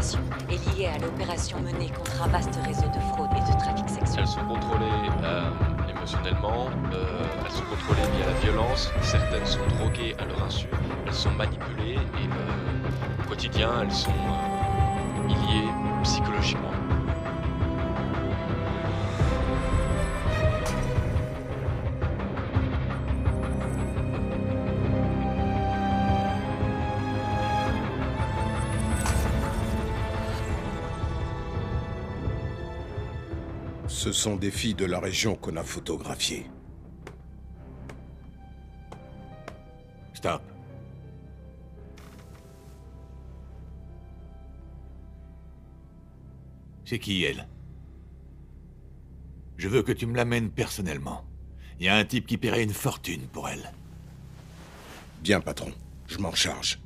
d'exploitation est liée à l'opération menée contre un vaste réseau de fraude et de trafic sexuel. Elles sont contrôlées émotionnellement, elles sont contrôlées via la violence, certaines sont droguées à leur insu, elles sont manipulées et au quotidien elles sont liées psychologiquement. Ce sont des filles de la région qu'on a photographiées. Stop. C'est qui, elle? Je veux que tu me l'amènes personnellement. Il y a un type qui paierait une fortune pour elle. Bien, patron. Je m'en charge.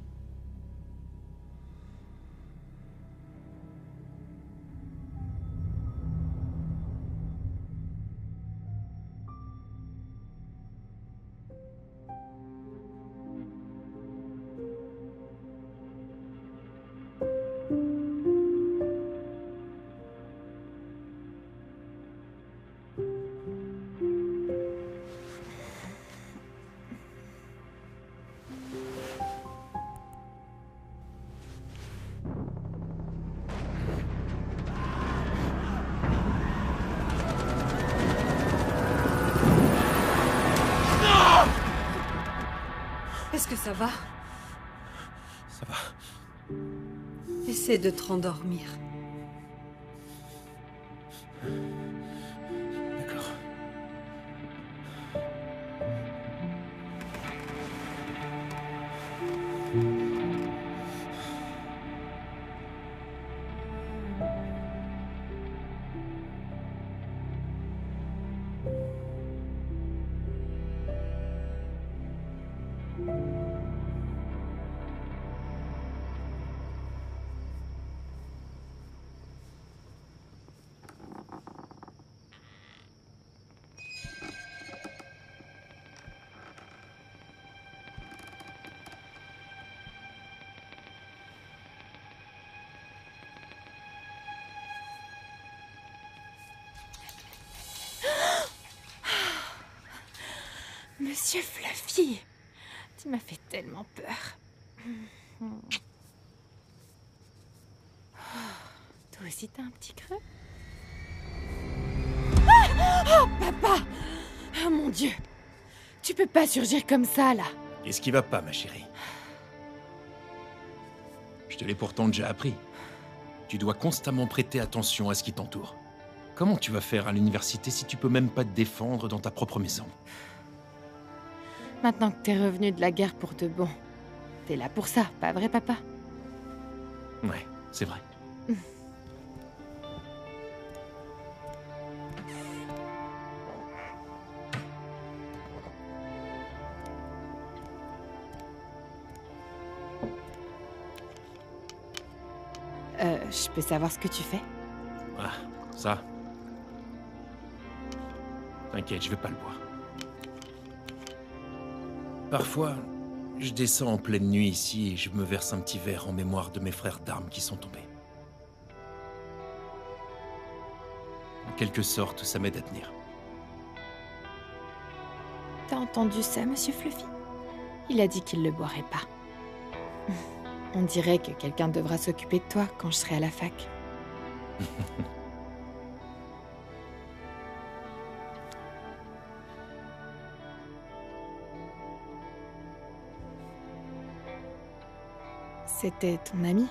Est-ce que ça va? Ça va. Essaie de te rendormir. D'accord. Monsieur Fluffy, tu m'as fait tellement peur. Toi aussi t'as un petit creux? Oh, papa! Oh mon Dieu! Tu peux pas surgir comme ça, là! Qu'est-ce qui va pas, ma chérie? Je te l'ai pourtant déjà appris. Tu dois constamment prêter attention à ce qui t'entoure. Comment tu vas faire à l'université si tu peux même pas te défendre dans ta propre maison? Maintenant que t'es revenu de la guerre pour de bon, t'es là pour ça, pas vrai, papa? Ouais, c'est vrai. Je peux savoir ce que tu fais? Ah, ça. T'inquiète, je vais pas le boire. Parfois, je descends en pleine nuit ici et je me verse un petit verre en mémoire de mes frères d'armes qui sont tombés. En quelque sorte, ça m'aide à tenir. T'as entendu ça, monsieur Fluffy? Il a dit qu'il le boirait pas. On dirait que quelqu'un devra s'occuper de toi quand je serai à la fac. C'était ton ami?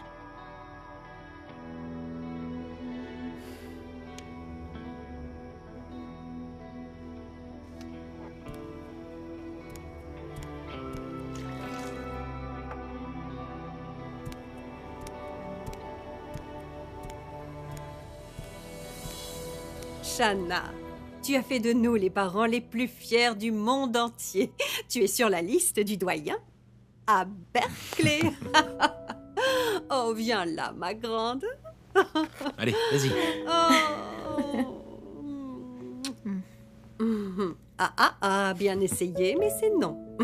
Shanna, tu as fait de nous les parents les plus fiers du monde entier. Tu es sur la liste du doyen à Berkeley. Oh, viens là, ma grande. Allez, vas-y. Bien essayé, mais c'est non.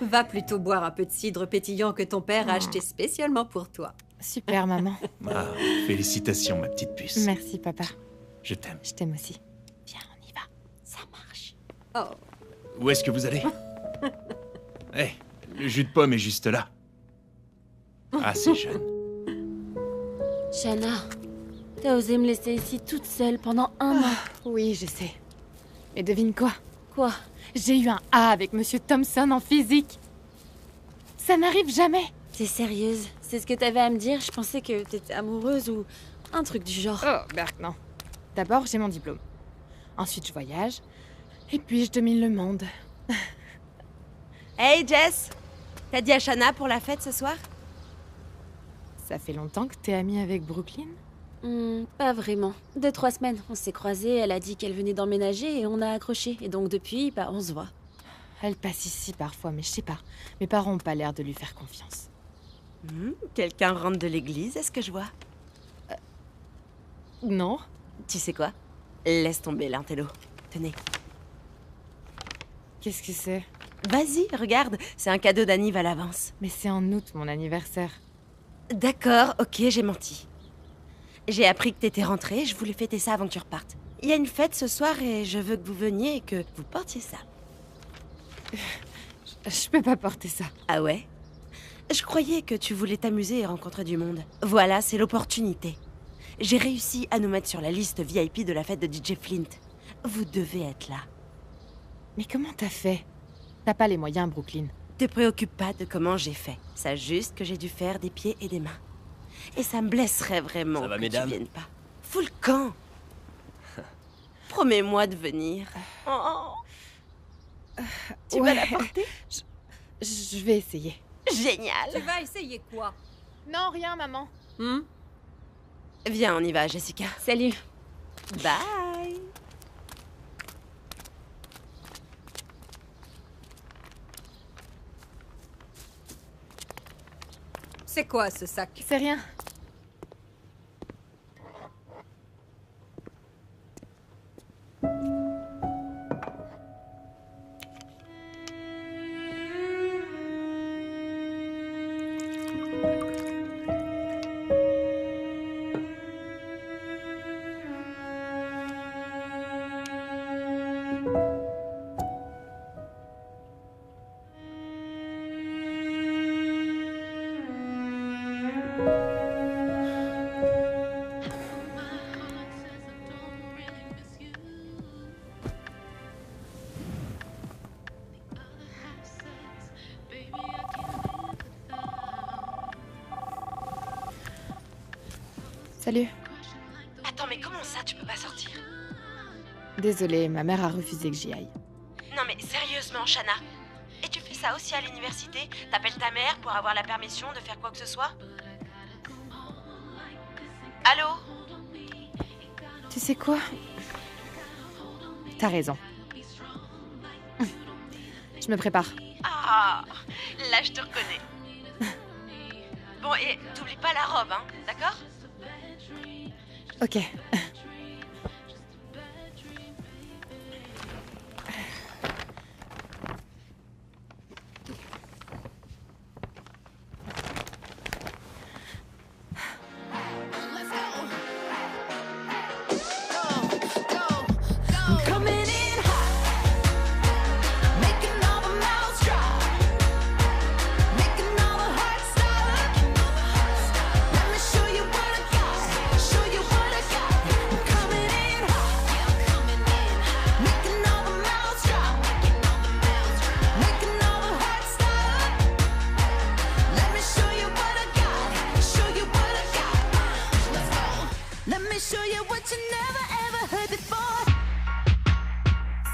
Va plutôt boire un peu de cidre pétillant que ton père a acheté spécialement pour toi. Super, maman. Ah, félicitations, ma petite puce. Merci, papa. Je t'aime. Je t'aime aussi. Viens, on y va. Ça marche. Oh, Où est-ce que vous allez? Eh, le jus de pomme est juste là. Ah, c'est jeune. Shanna, t'as osé me laisser ici toute seule pendant un an. Oui, je sais. Mais devine quoi? Quoi? J'ai eu un A avec Monsieur Thompson en physique. Ça n'arrive jamais. T'es sérieuse? C'est ce que t'avais à me dire? Je pensais que t'étais amoureuse ou un truc du genre. Oh, Berk, non. D'abord, j'ai mon diplôme. Ensuite, je voyage. Et puis, je domine le monde. Hey Jess, t'as dit à Shanna pour la fête ce soir? Ça fait longtemps que t'es amie avec Brooklyn? Pas vraiment. 2-3 semaines. On s'est croisés, elle a dit qu'elle venait d'emménager et on a accroché. Et donc depuis, on se voit. Elle passe ici parfois, mais je sais pas. Mes parents ont pas l'air de lui faire confiance. Quelqu'un rentre de l'église, est-ce que je vois? Non? Tu sais quoi? Laisse tomber l'intello. Tenez. Qu'est-ce que c'est? Vas-y, regarde, c'est un cadeau d'Anniv à l'avance. Mais c'est en août, mon anniversaire. D'accord, ok, j'ai menti. J'ai appris que t'étais rentrée, je voulais fêter ça avant que tu repartes. Il y a une fête ce soir et je veux que vous veniez et que vous portiez ça. Je peux pas porter ça. Ah ouais? Je croyais que tu voulais t'amuser et rencontrer du monde. Voilà, c'est l'opportunité. J'ai réussi à nous mettre sur la liste VIP de la fête de DJ Flint. Vous devez être là. Mais comment t'as fait? T'as pas les moyens, Brooklyn. Te préoccupe pas de comment j'ai fait. Sache juste que j'ai dû faire des pieds et des mains. Et ça me blesserait vraiment Ça va, que mesdames? tu viennes pas. Fous le camp. Promets-moi de venir. Tu vas la porter? Je vais essayer. Génial. tu vas essayer quoi? Non, rien, maman. Viens, on y va, Jessica. Salut. Bye. C'est quoi ce sac? C'est rien. Salut. Attends, mais comment ça, tu peux pas sortir? Désolée, ma mère a refusé que j'y aille. Non mais sérieusement, Shanna. Et tu fais ça aussi à l'université? T'appelles ta mère pour avoir la permission de faire quoi que ce soit? Allô? Tu sais quoi? T'as raison. Je me prépare. Ah, là je te reconnais. Bon, et t'oublies pas la robe, hein, d'accord? Ok.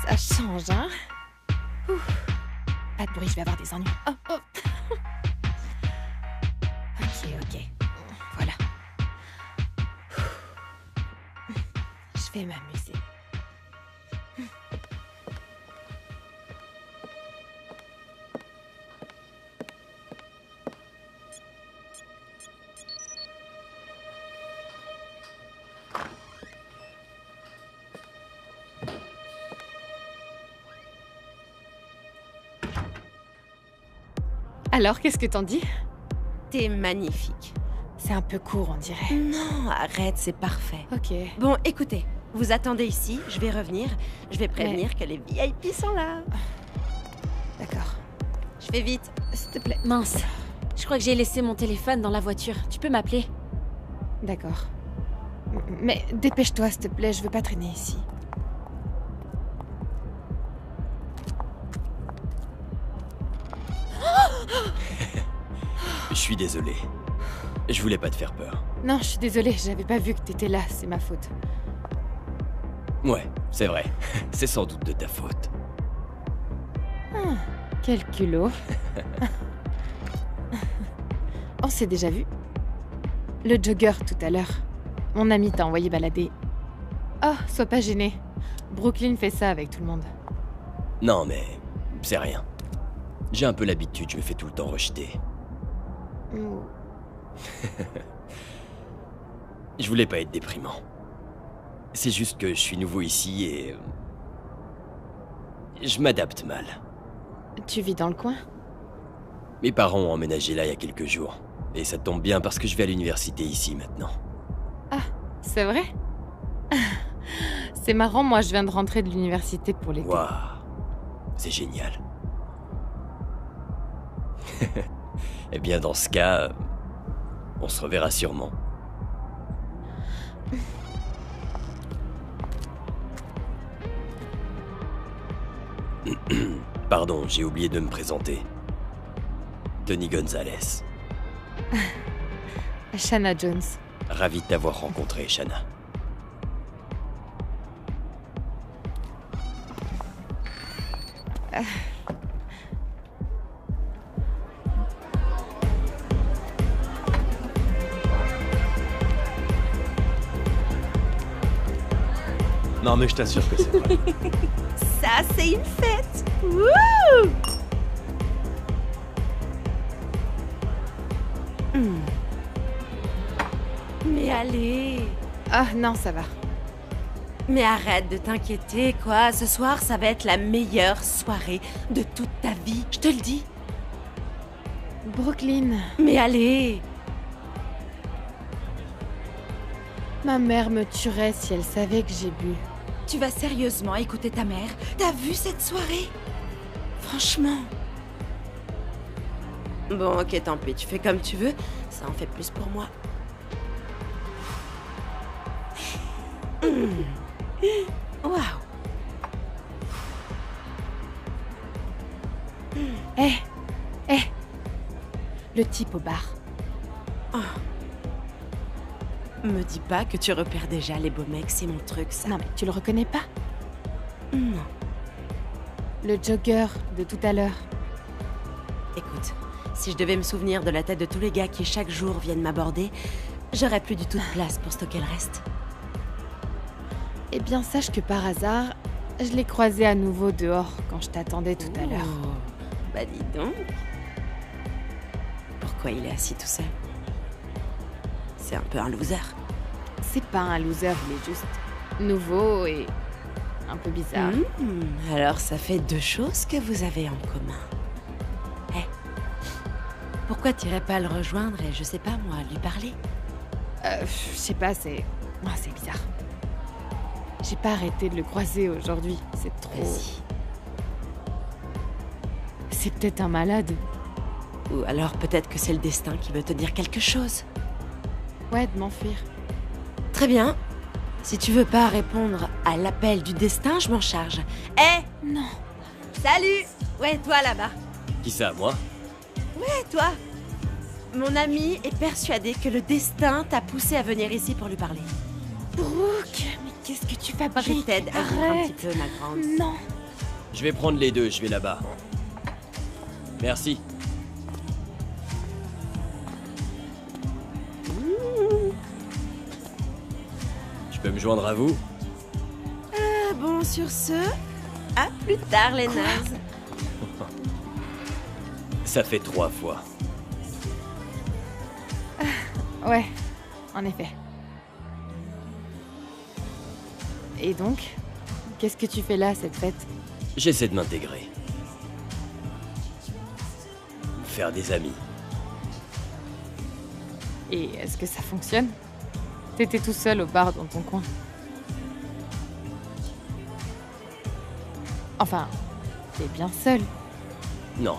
Ça change, hein? Ouf. Pas de bruit, je vais avoir des ennuis. Oh, oh. Ok. Voilà. Je vais m'amuser. Alors, qu'est-ce que t'en dis? T'es magnifique. C'est un peu court, on dirait. Non, arrête, c'est parfait. Ok. Bon, écoutez, vous attendez ici, je vais revenir. Je vais prévenir que les VIP sont là. D'accord. Je fais vite. S'il te plaît. Mince. Je crois que j'ai laissé mon téléphone dans la voiture. Tu peux m'appeler? D'accord. Mais dépêche-toi, s'il te plaît, je veux pas traîner ici. Je suis désolé. Je voulais pas te faire peur. Non, je suis désolée, j'avais pas vu que t'étais là, c'est ma faute. Ouais, c'est vrai. C'est sans doute de ta faute. Quel culot. On s'est déjà vu. Le jogger tout à l'heure. Mon ami t'a envoyé balader. Oh, sois pas gêné. Brooklyn fait ça avec tout le monde. Non, mais c'est rien. J'ai un peu l'habitude, je me fais tout le temps rejeter. Je voulais pas être déprimant. C'est juste que je suis nouveau ici et... je m'adapte mal. Tu vis dans le coin? Mes parents ont emménagé là il y a quelques jours. Et ça tombe bien parce que je vais à l'université ici maintenant. Ah, c'est vrai? C'est marrant, moi je viens de rentrer de l'université pour l'été. Waouh, c'est génial. Eh bien dans ce cas, on se reverra sûrement. Pardon, j'ai oublié de me présenter. Tony Gonzalez. Shanna Jones. Ravi de t'avoir rencontré, Shanna. Non, mais je t'assure que c'est vrai. Ça, c'est une fête. Wouh! Mais allez. Ah non, ça va. Mais arrête de t'inquiéter, quoi. Ce soir, ça va être la meilleure soirée de toute ta vie. Je te le dis. Brooklyn. Mais allez. Ma mère me tuerait si elle savait que j'ai bu. Tu vas sérieusement écouter ta mère? T'as vu cette soirée? Franchement. Bon, ok, tant pis. Tu fais comme tu veux. Ça en fait plus pour moi. Waouh. Hé, le type au bar. Oh. Me dis pas que tu repères déjà les beaux mecs, c'est mon truc, ça. Non mais tu le reconnais pas? Non. Le jogger de tout à l'heure. Écoute, si je devais me souvenir de la tête de tous les gars qui chaque jour viennent m'aborder, j'aurais plus du tout de place pour stocker le reste. Eh bien, sache que par hasard, je l'ai croisé à nouveau dehors quand je t'attendais tout à l'heure. Bah dis donc. Pourquoi il est assis tout seul? C'est un peu un loser. C'est pas un loser, il est juste nouveau et un peu bizarre. Alors ça fait deux choses que vous avez en commun. Hé, pourquoi t'irais pas le rejoindre et je sais pas moi, lui parler? Je sais pas, c'est bizarre. J'ai pas arrêté de le croiser aujourd'hui, c'est trop... Vas-y. C'est peut-être un malade. Ou alors peut-être que c'est le destin qui veut te dire quelque chose. Ouais, de m'enfuir. Très bien. Si tu veux pas répondre à l'appel du destin, je m'en charge. Hé! Non. Salut! Ouais, toi là-bas. Qui ça, moi? Ouais, toi. Mon ami est persuadé que le destin t'a poussé à venir ici pour lui parler. Brooke, mais qu'est-ce que tu fabriques? Je t'aide à vivre un petit peu, ma grande. Non. Je vais prendre les deux, je vais là-bas. Merci. Je peux me joindre à vous? Bon, sur ce, à plus tard, les nazes. Ça fait 3 fois. Ouais, en effet. Et donc, qu'est-ce que tu fais là, cette fête? J'essaie de m'intégrer. Faire des amis. Et est-ce que ça fonctionne? T'étais tout seul au bar dans ton coin. Enfin, t'es bien seul. Non.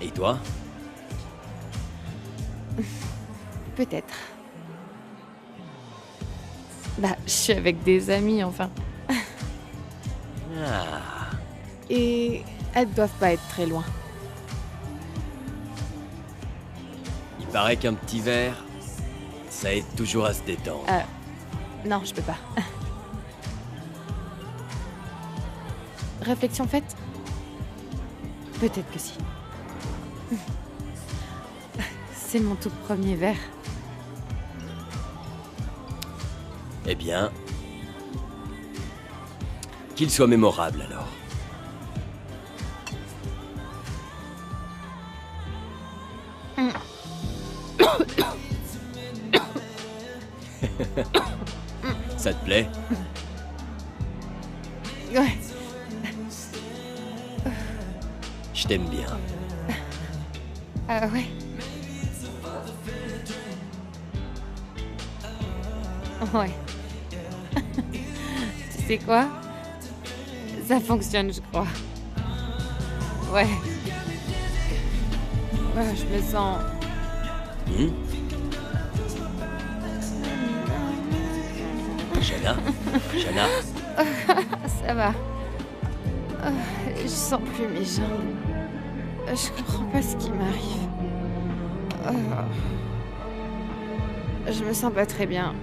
Et toi? Peut-être. Bah, je suis avec des amis, enfin. Ah. Et elles doivent pas être très loin. Il paraît qu'un petit verre, ça aide toujours à se détendre. Non, je peux pas. Réflexion faite? Peut-être que si. C'est mon tout premier verre. Eh bien... qu'il soit mémorable, alors. Ça te plaît? Ouais. Je t'aime bien. Ouais. Ouais. Tu sais quoi? Ça fonctionne, je crois. Ouais. Ouais, je me sens... Shanna? Shanna? Ça va. Je sens plus mes jambes. Je comprends pas ce qui m'arrive. Je me sens pas très bien.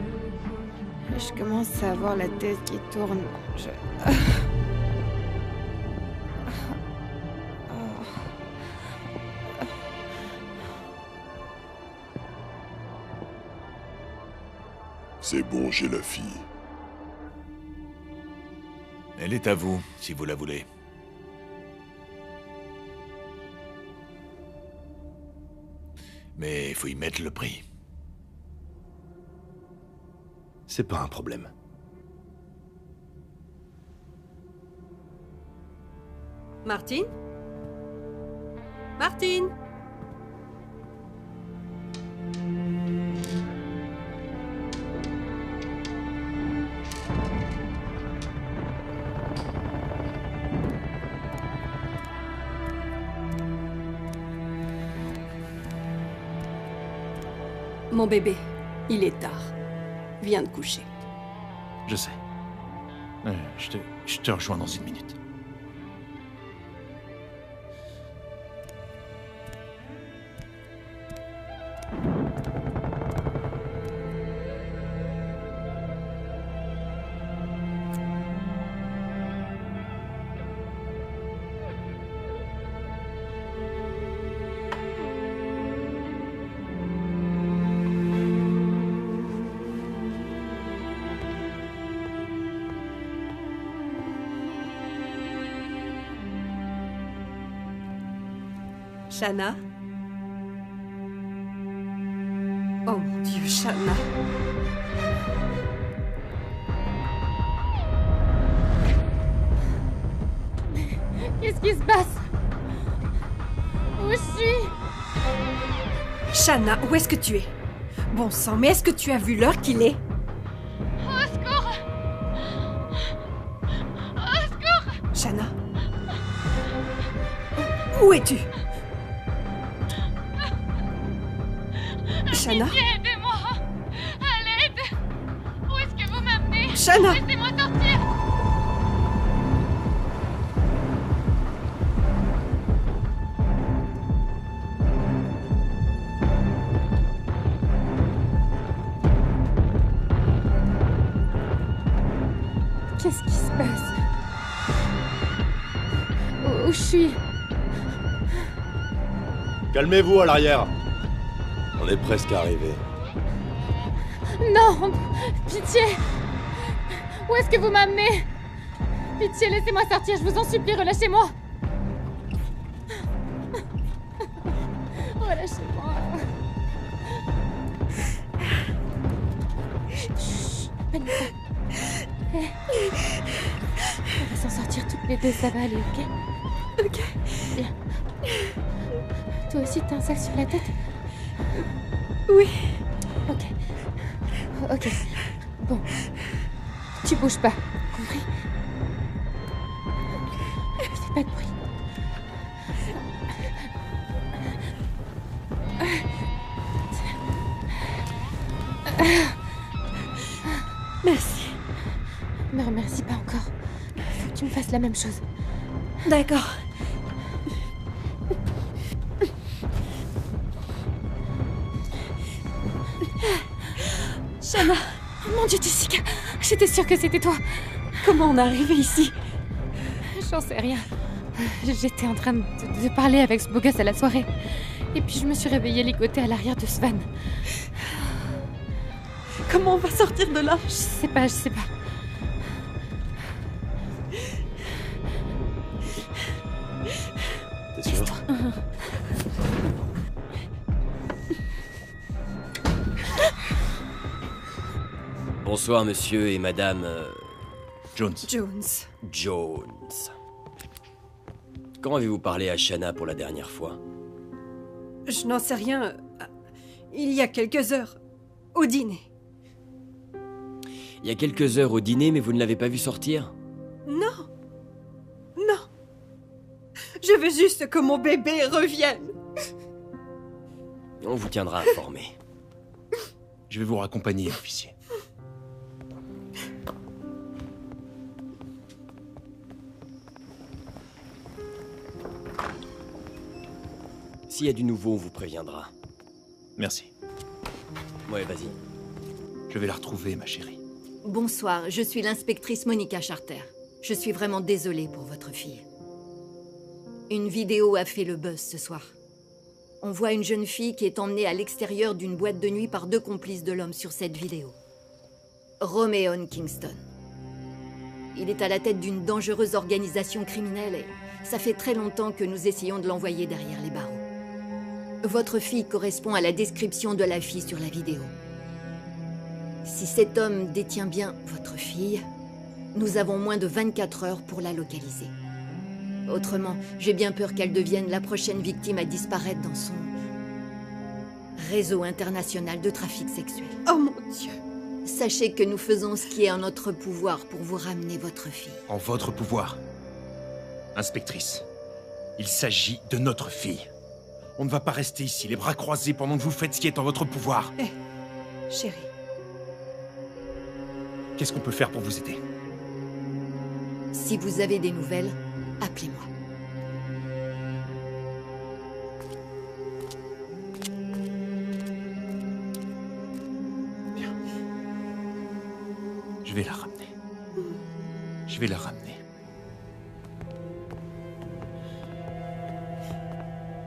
Je commence à avoir la tête qui tourne. C'est bon, j'ai la fille. Elle est à vous, si vous la voulez. Mais il faut y mettre le prix. C'est pas un problème. Martine? Martine? Mon bébé, il est tard. Viens te coucher. Je sais. Je te rejoins dans une minute. Shanna? Oh mon Dieu, Shanna. Qu'est-ce qui se passe? Où je suis? Shanna, où est-ce que tu es? Bon sang, mais est-ce que tu as vu l'heure qu'il est? Au secours! Au secours! Shanna? Où es-tu? Shanna? Aidez-moi! À l'aide! Où est-ce que vous m'amenez? Shanna! Laissez-moi sortir! Qu'est-ce qui se passe? Où je suis? Calmez-vous à l'arrière. On est presque arrivé. Non! Pitié! Où est-ce que vous m'amenez? Pitié, laissez-moi sortir, je vous en supplie, relâchez-moi! Relâchez-moi! Chut, panique pas. On va s'en sortir toutes les deux, ça va aller, ok? Ok. Bien. Toi aussi, t'as un sac sur la tête? Oui. Ok. Ok. Bon. Tu bouges pas, compris? Fais pas de bruit. Merci. Me remercie pas encore. Faut que tu me fasses la même chose. D'accord. Shanna, Mon Dieu, Jessica, j'étais sûre que c'était toi. comment on est arrivé ici? J'en sais rien. J'étais en train de parler avec ce beau gosse à la soirée. Et puis je me suis réveillée ligoté à l'arrière de Svan. Comment on va sortir de là? Je sais pas. T'es sûr? Bonsoir, monsieur et madame... Jones. Jones. Quand avez-vous parlé à Shanna pour la dernière fois? Je n'en sais rien. Il y a quelques heures. Au dîner. Il y a quelques heures au dîner, mais vous ne l'avez pas vue sortir? Non. Non. Je veux juste que mon bébé revienne. On vous tiendra informé. Je vais vous raccompagner, officier. S'il y a du nouveau, on vous préviendra. Merci. Ouais, vas-y. Je vais la retrouver, ma chérie. Bonsoir, je suis l'inspectrice Monica Charter. Je suis vraiment désolée pour votre fille. Une vidéo a fait le buzz ce soir. On voit une jeune fille qui est emmenée à l'extérieur d'une boîte de nuit par 2 complices de l'homme sur cette vidéo. Romeon Kingston. Il est à la tête d'une dangereuse organisation criminelle et ça fait très longtemps que nous essayons de l'envoyer derrière les barreaux. Votre fille correspond à la description de la fille sur la vidéo. Si cet homme détient bien votre fille, nous avons moins de 24 heures pour la localiser. Autrement, j'ai bien peur qu'elle devienne la prochaine victime à disparaître dans son réseau international de trafic sexuel. Oh mon Dieu! Sachez que nous faisons ce qui est en notre pouvoir pour vous ramener votre fille. En votre pouvoir. Inspectrice, il s'agit de notre fille. On ne va pas rester ici, les bras croisés, pendant que vous faites ce qui est en votre pouvoir. Chérie. Qu'est-ce qu'on peut faire pour vous aider? Si vous avez des nouvelles, appelez-moi. Bien. Je vais la ramener. Je vais la ramener.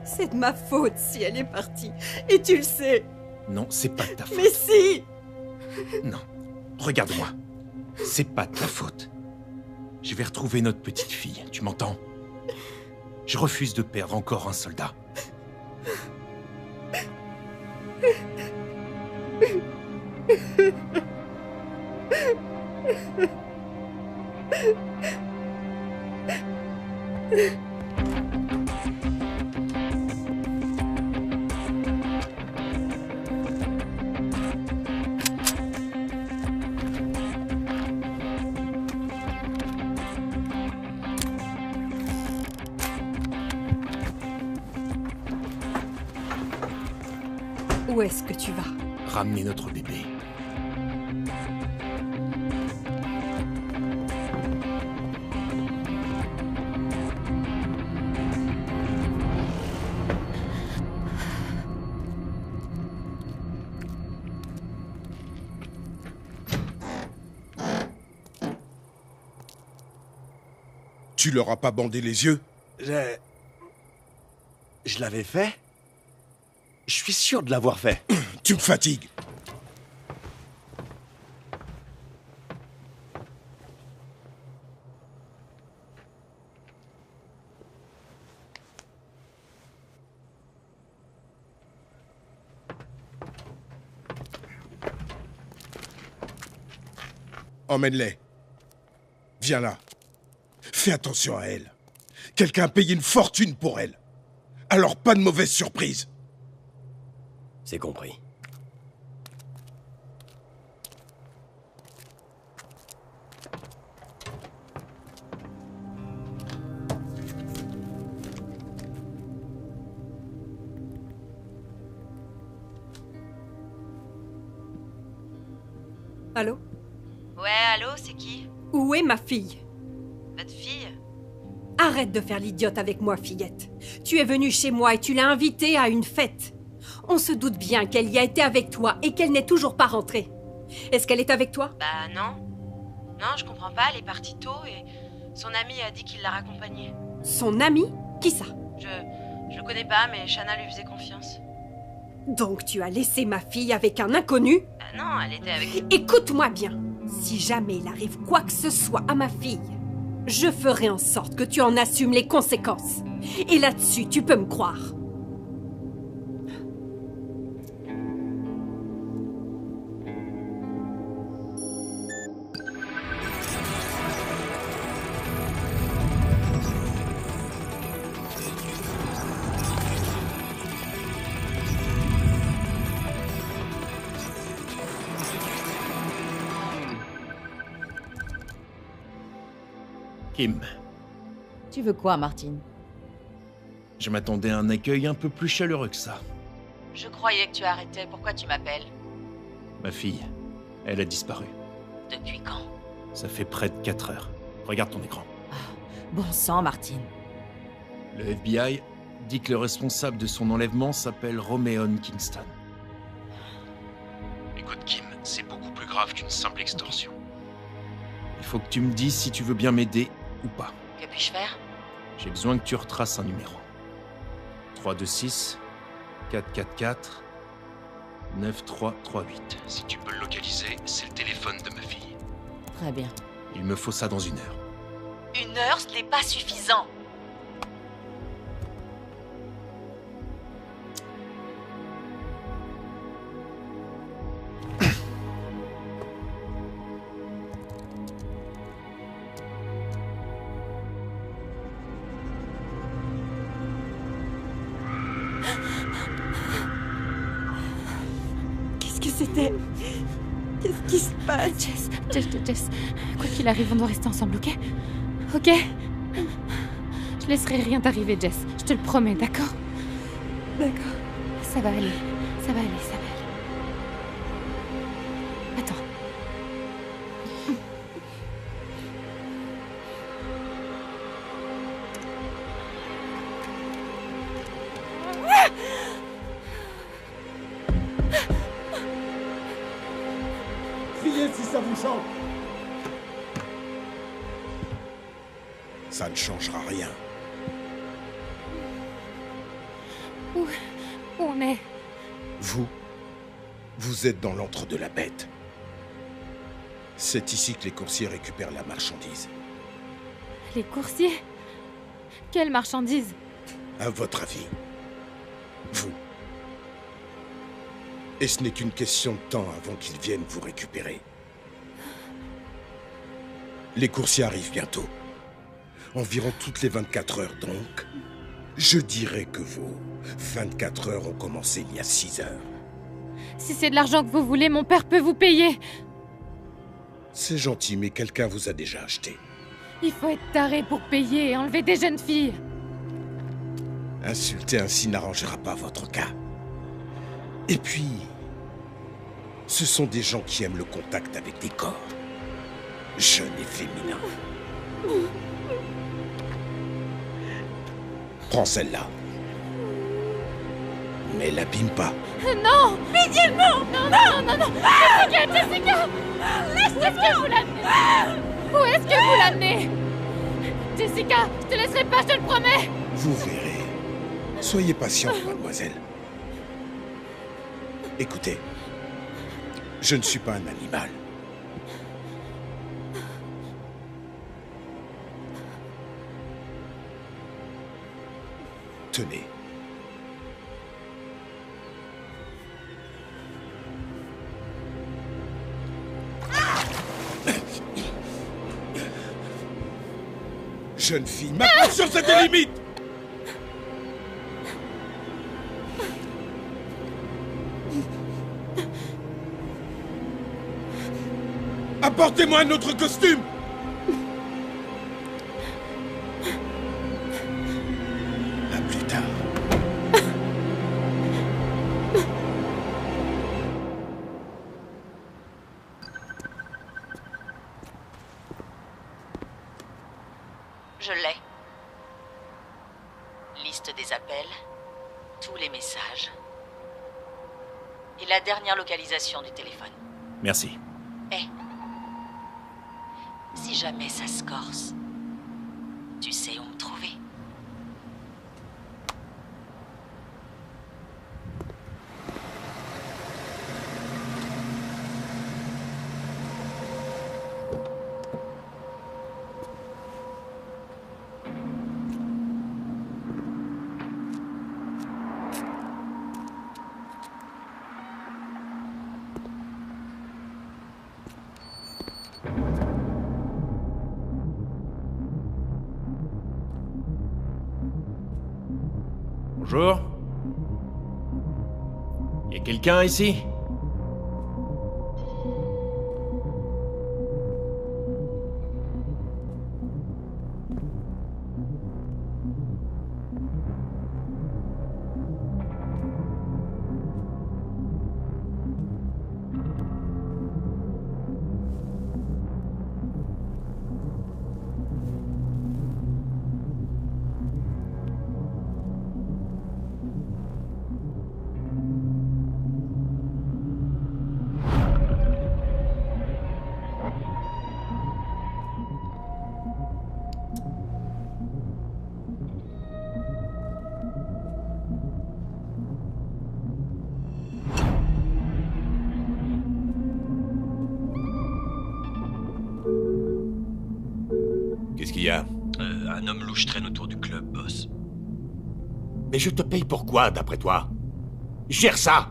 C'est de ma faute si elle est partie. Et tu le sais. Non, c'est pas de ta faute. Mais si! Non. Regarde-moi. C'est pas de ta faute. Je vais retrouver notre petite fille, tu m'entends? Je refuse de perdre encore un soldat. Où est-ce que tu vas? Ramener notre bébé. Tu leur as pas bandé les yeux? Je l'avais fait? Je suis sûr de l'avoir fait. Tu me fatigues. Emmène-les. Viens là. Fais attention à elle. Quelqu'un a payé une fortune pour elle. Alors pas de mauvaise surprise. C'est compris. Allô? Ouais, allô, c'est qui? Où est ma fille? Votre fille? Arrête de faire l'idiote avec moi, fillette. Tu es venue chez moi et tu l'as invitée à une fête. On se doute bien qu'elle y a été avec toi et qu'elle n'est toujours pas rentrée. Est-ce qu'elle est avec toi? Bah non. Non, je comprends pas, elle est partie tôt et son ami a dit qu'il l'a raccompagnée. Son ami? Qui ça? Je le connais pas, mais Shanna lui faisait confiance. Donc tu as laissé ma fille avec un inconnu? Bah non, elle était avec... Écoute-moi bien. Si jamais il arrive quoi que ce soit à ma fille, je ferai en sorte que tu en assumes les conséquences. Et là-dessus, tu peux me croire. Kim, Tu veux quoi, Martine? je m'attendais à un accueil un peu plus chaleureux que ça. Je croyais que tu arrêtais, pourquoi tu m'appelles? Ma fille, elle a disparu. Depuis quand? Ça fait près de 4 heures. Regarde ton écran. Bon sang, Martine. Le FBI dit que le responsable de son enlèvement s'appelle Romeon Kingston. Écoute, Kim, c'est beaucoup plus grave qu'une simple extorsion. Il faut que tu me dises si tu veux bien m'aider ou pas. Que puis-je faire? J'ai besoin que tu retraces un numéro. 326 444 9338. Si tu peux le localiser, c'est le téléphone de ma fille. Très bien. Il me faut ça dans 1 heure. 1 heure, ce n'est pas suffisant. Qu'est-ce que c'était? Qu'est-ce qui se passe? Jess. Quoi qu'il arrive, on doit rester ensemble, ok? Ok? Je laisserai rien t'arriver, Jess. Je te le promets, d'accord? D'accord. Ça va aller. Ça va aller. Attends. Criez si ça vous chante. Ça ne changera rien. Où on est? Vous êtes dans l'antre de la bête. C'est ici que les coursiers récupèrent la marchandise. Les coursiers? Quelle marchandise? À votre avis, vous. Et ce n'est qu'une question de temps avant qu'ils viennent vous récupérer. Les coursiers arrivent bientôt. Environ toutes les 24 heures donc. Je dirais que vos 24 heures ont commencé il y a 6 heures. Si c'est de l'argent que vous voulez, mon père peut vous payer. C'est gentil, mais quelqu'un vous a déjà acheté. Il faut être taré pour payer et enlever des jeunes filles. Insulter ainsi n'arrangera pas votre cas. Et puis, ce sont des gens qui aiment le contact avec des corps, jeunes et féminins. Prends celle-là. Mais l'abîme pas. Non! Pitié, non! Non! Jessica! Où est-ce que vous l'amenez? Où est-ce que vous l'amenez? Jessica, je te laisserai pas, je te le promets! Vous verrez. Soyez patiente, mademoiselle. Écoutez, je ne suis pas un animal. Tenez. Jeune fille, ma passion, c'est des limites! Apportez-moi un autre costume! À plus tard. Je l'ai. Liste des appels, tous les messages. Et la dernière localisation du téléphone. Merci. Eh. Si jamais ça se corse, tu sais où me trouver. Bonjour. Y a quelqu'un ici? Qu'est-ce qu'il y a? Un homme louche traîne autour du club, boss. Mais je te paye pourquoi, d'après toi? Gère ça!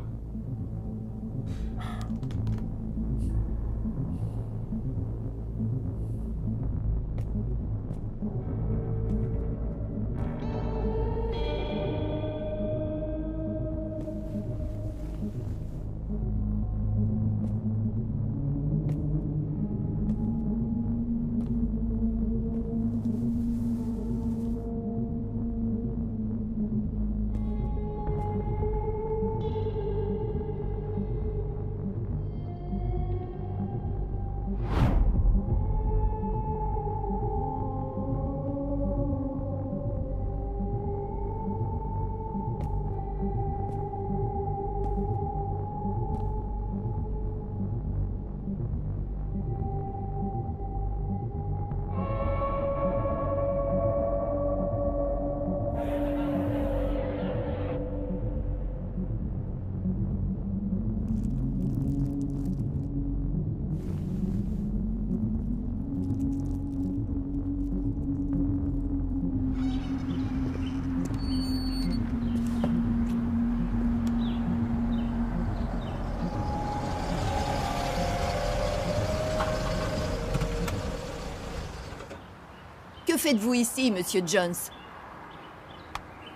Que faites-vous ici, Monsieur Jones?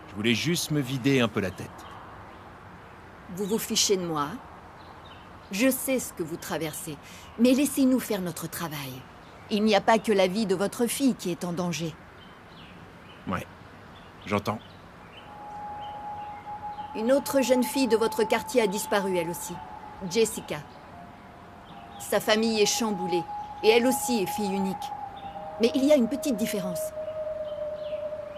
Je voulais juste me vider un peu la tête. Vous vous fichez de moi? Je sais ce que vous traversez, mais laissez-nous faire notre travail. Il n'y a pas que la vie de votre fille qui est en danger. Ouais, j'entends. Une autre jeune fille de votre quartier a disparu, elle aussi. Jessica. Sa famille est chamboulée, et elle aussi est fille unique. Mais il y a une petite différence.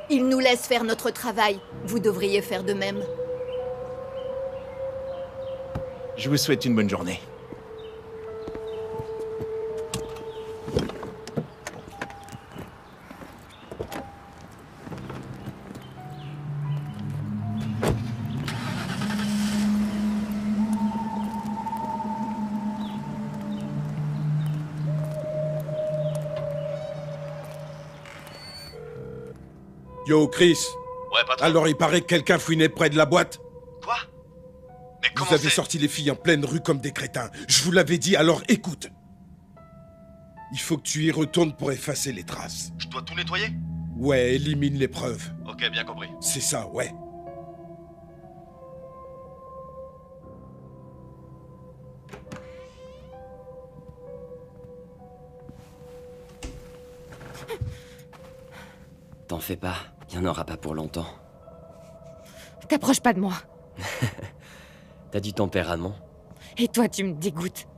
Il nous laisse faire notre travail. Vous devriez faire de même. Je vous souhaite une bonne journée. Yo, Chris. Ouais, patron. Alors il paraît que quelqu'un fouinait près de la boîte? Quoi? Mais comment Vous avez c'est? sorti les filles en pleine rue comme des crétins. Je vous l'avais dit, alors écoute. Il faut que tu y retournes pour effacer les traces. Je dois tout nettoyer? Ouais, élimine les preuves. Ok, bien compris. C'est ça, ouais. T'en fais pas, il y en aura pas pour longtemps. T'approches pas de moi. T'as du tempérament. Et toi, tu me dégoûtes.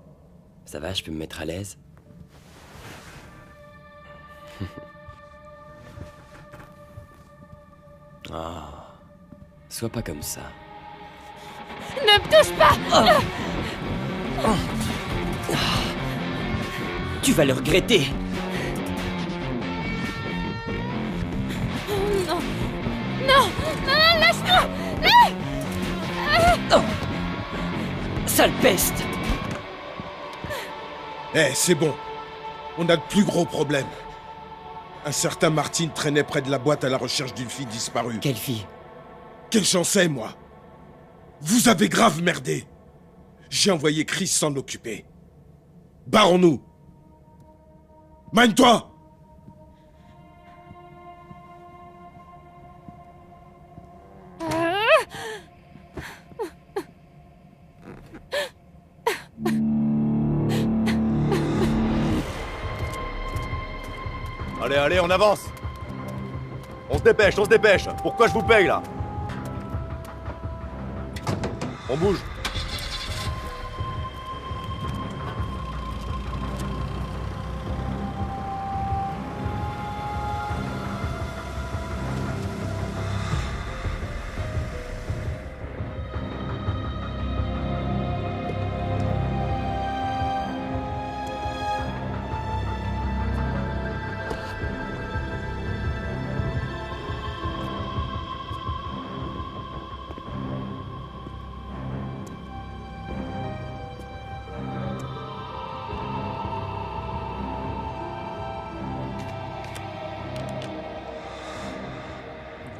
Ça va, je peux me mettre à l'aise. Ah, sois pas comme ça. Ne me touche pas! Tu vas le regretter. Non! Non! Non, lâche-nous! Sale peste! Eh, c'est bon. On a de plus gros problèmes. Un certain Martin traînait près de la boîte à la recherche d'une fille disparue. Quelle fille? Quel j'en sais, moi? Vous avez grave merdé. J'ai envoyé Chris s'en occuper. Barrons-nous. Mine-toi! Allez, allez, on avance. On se dépêche, on se dépêche. Pourquoi je vous paye, là? On bouge.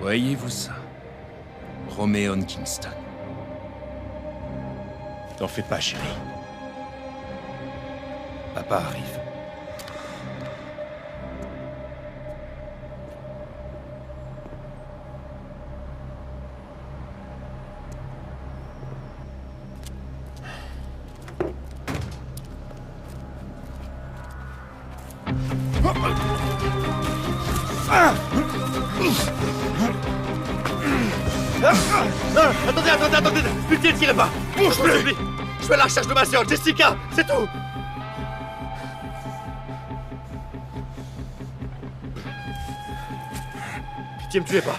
Voyez-vous ça? Roméon Kingston. T'en fais pas, chérie. Papa arrive. Attendez, putain, tirez pas. Bouge plus. Je fais la recherche de ma sœur, Jessica, c'est tout. Pitié, me tuez pas.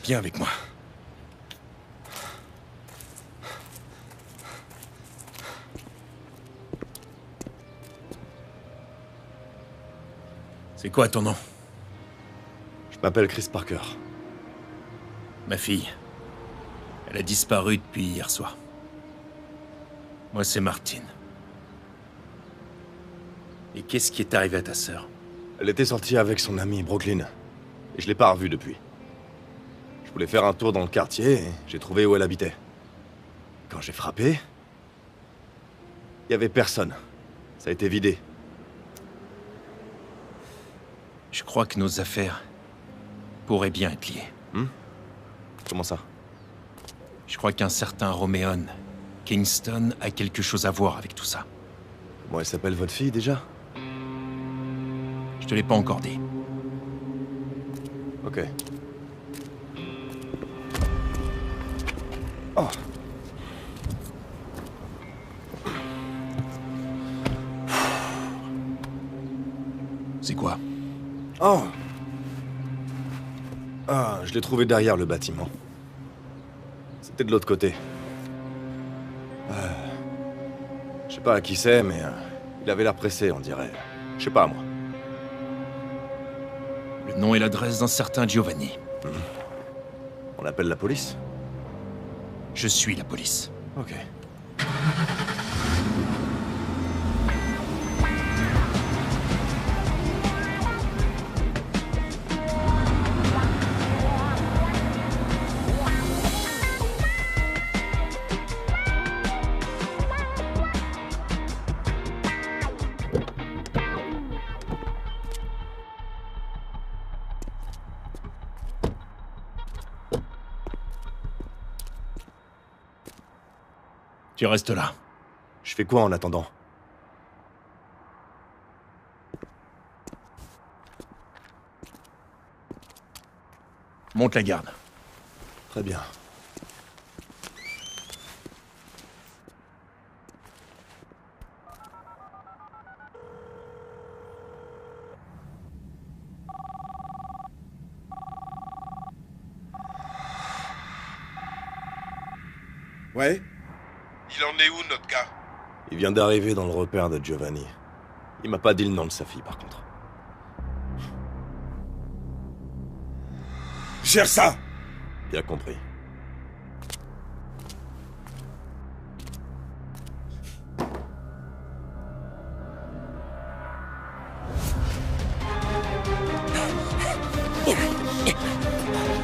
Viens avec moi. C'est quoi ton nom? Je m'appelle Chris Parker. Ma fille. Elle a disparu depuis hier soir. Moi, c'est Martin. Et qu'est-ce qui est arrivé à ta sœur? Elle était sortie avec son amie Brooklyn. Et je l'ai pas revue depuis. Je voulais faire un tour dans le quartier et j'ai trouvé où elle habitait. Quand j'ai frappé, il y avait personne. Ça a été vidé. Je crois que nos affaires pourraient bien être liées. Comment ça? Je crois qu'un certain Roméon Kingston a quelque chose à voir avec tout ça. Comment elle s'appelle, votre fille, déjà? Je te l'ai pas encore dit. Ok. Oh. C'est quoi? Oh. Ah, je l'ai trouvé derrière le bâtiment. C'était de l'autre côté. Je sais pas à qui c'est, mais il avait l'air pressé, on dirait. Je sais pas, moi. Le nom et l'adresse d'un certain Giovanni. On appelle la police? Je suis la police. Ok. Tu restes là. Je fais quoi en attendant? Monte la garde. Très bien. Ouais? Il en est où, notre gars? Il vient d'arriver dans le repère de Giovanni. Il m'a pas dit le nom de sa fille, par contre. Gère ça! Bien compris.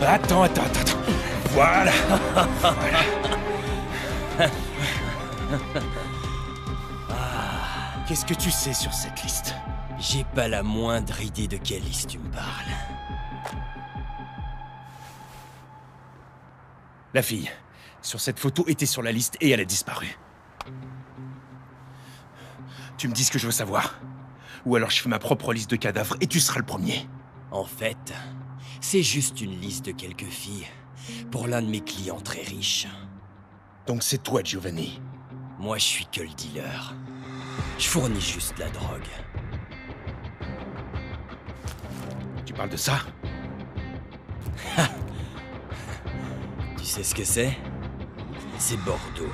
Attends. Voilà. Voilà. Qu'est-ce que tu sais sur cette liste? J'ai pas la moindre idée de quelle liste tu me parles. La fille, sur cette photo, était sur la liste et elle a disparu. Tu me dis ce que je veux savoir. Ou alors je fais ma propre liste de cadavres et tu seras le premier. En fait, c'est juste une liste de quelques filles pour l'un de mes clients très riches. Donc c'est toi, Giovanni? Moi, je suis que le dealer. Je fournis juste la drogue. Tu parles de ça? Tu sais ce que c'est? C'est Bordeaux.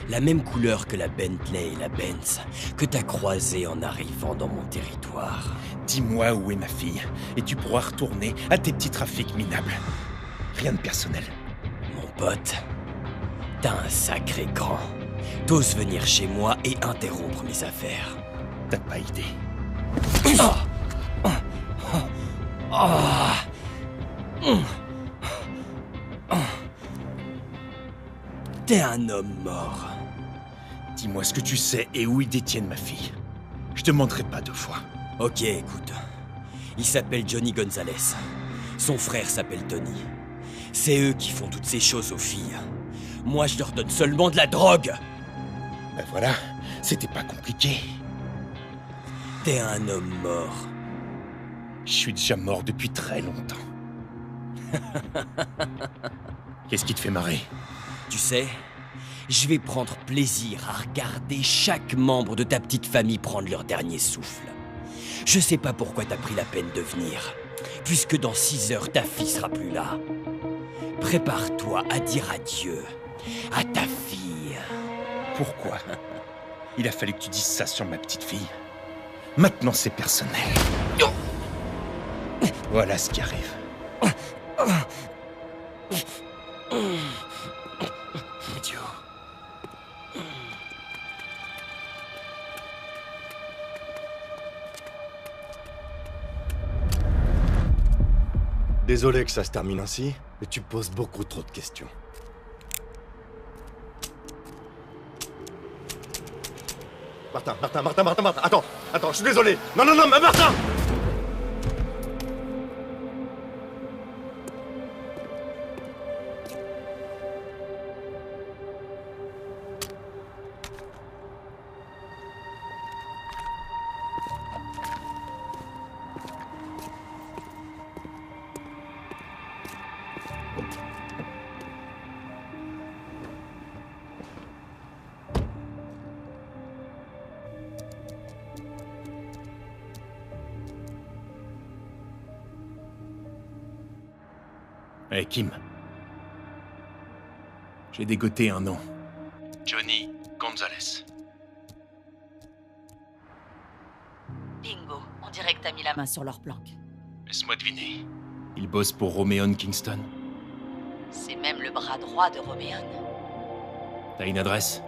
La même couleur que la Bentley et la Benz que t'as croisée en arrivant dans mon territoire. Dis-moi où est ma fille, et tu pourras retourner à tes petits trafics minables. Rien de personnel. Mon pote, t'as un sacré cran. T'oses venir chez moi et interrompre mes affaires. T'as pas idée. T'es un homme mort. Dis-moi ce que tu sais et où ils détiennent ma fille. Je te demanderai pas 2 fois. Ok, écoute. Il s'appelle Johnny Gonzalez. Son frère s'appelle Tony. C'est eux qui font toutes ces choses aux filles. Moi, je leur donne seulement de la drogue. Ben voilà, c'était pas compliqué. T'es un homme mort. Je suis déjà mort depuis très longtemps. Qu'est-ce qui te fait marrer? Tu sais, je vais prendre plaisir à regarder chaque membre de ta petite famille prendre leur dernier souffle. Je sais pas pourquoi t'as pris la peine de venir, puisque dans 6 heures, ta fille sera plus là. Prépare-toi à dire adieu à ta fille. Pourquoi? Il a fallu que tu dises ça sur ma petite fille. Maintenant, c'est personnel. Voilà ce qui arrive. Idiot. Désolé que ça se termine ainsi, mais tu poses beaucoup trop de questions. Martin, attends, je suis désolé. Non, Martin! Hey, Kim. J'ai dégoté un nom. Johnny Gonzalez. Bingo, on dirait que t'as mis la main sur leur planque. Laisse-moi deviner. Il bosse pour Roméon Kingston. C'est même le bras droit de Roméon. T'as une adresse?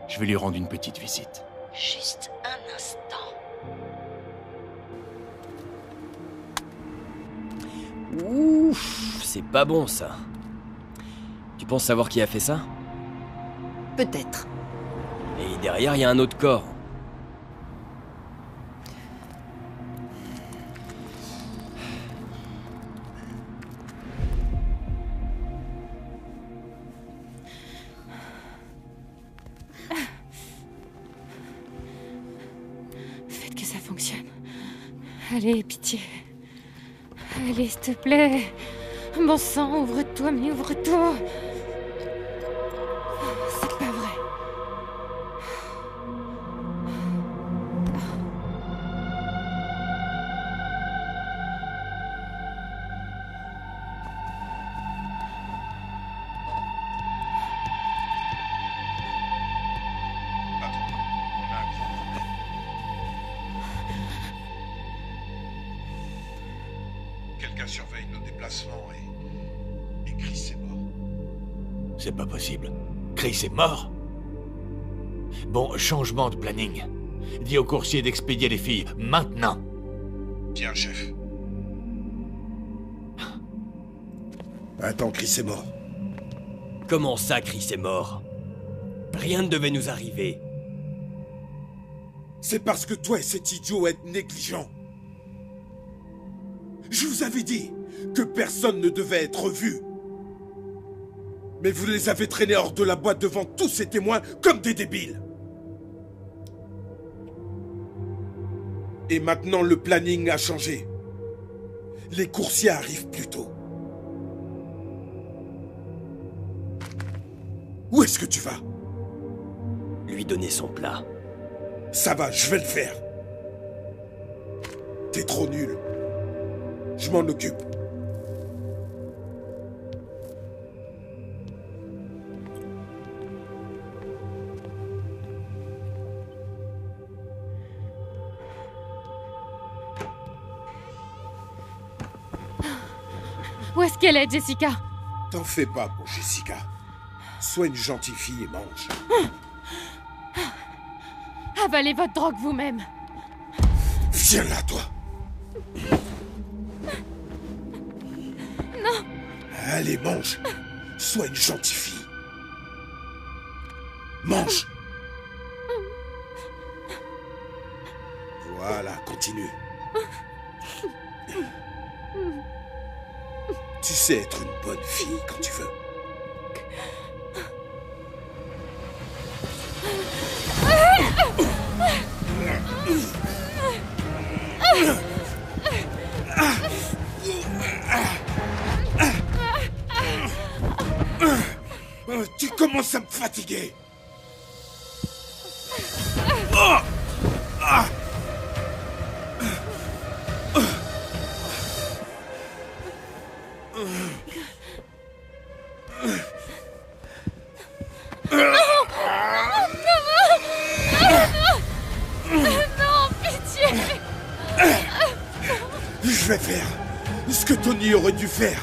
Je vais lui rendre une petite visite. Juste un instant. Ouf, c'est pas bon ça. Tu penses savoir qui a fait ça? Peut-être. Et derrière, il y a un autre corps. Faites que ça fonctionne. Allez, pitié. Allez, s'il te plaît. Bon sang, ouvre-toi, mais ouvre-toi. C'est pas vrai. Quelqu'un surveille nos déplacements et Chris est mort. C'est pas possible. Chris est mort? Bon, changement de planning. Dis au coursier d'expédier les filles, maintenant. Bien, chef. Attends, Chris est mort. Comment ça, Chris est mort? Rien ne devait nous arriver. C'est parce que toi et cet idiot êtes négligents. Je vous avais dit que personne ne devait être vu. Mais vous les avez traînés hors de la boîte devant tous ces témoins comme des débiles. Et maintenant, le planning a changé. Les coursiers arrivent plus tôt. Où est-ce que tu vas? Lui donner son plat. Ça va, je vais le faire. T'es trop nul. Je m'en occupe. Où est-ce qu'elle est, Jessica? T'en fais pas pour Jessica. Sois une gentille fille et mange. Avalez votre drogue vous-même. Viens là, toi. Non. Allez, mange. Sois une gentille fille. Mange. Voilà, continue. Tu sais être une bonne fille quand tu veux. Tu commences à me fatiguer. Non, pitié. Je vais faire ce que Tony aurait dû faire.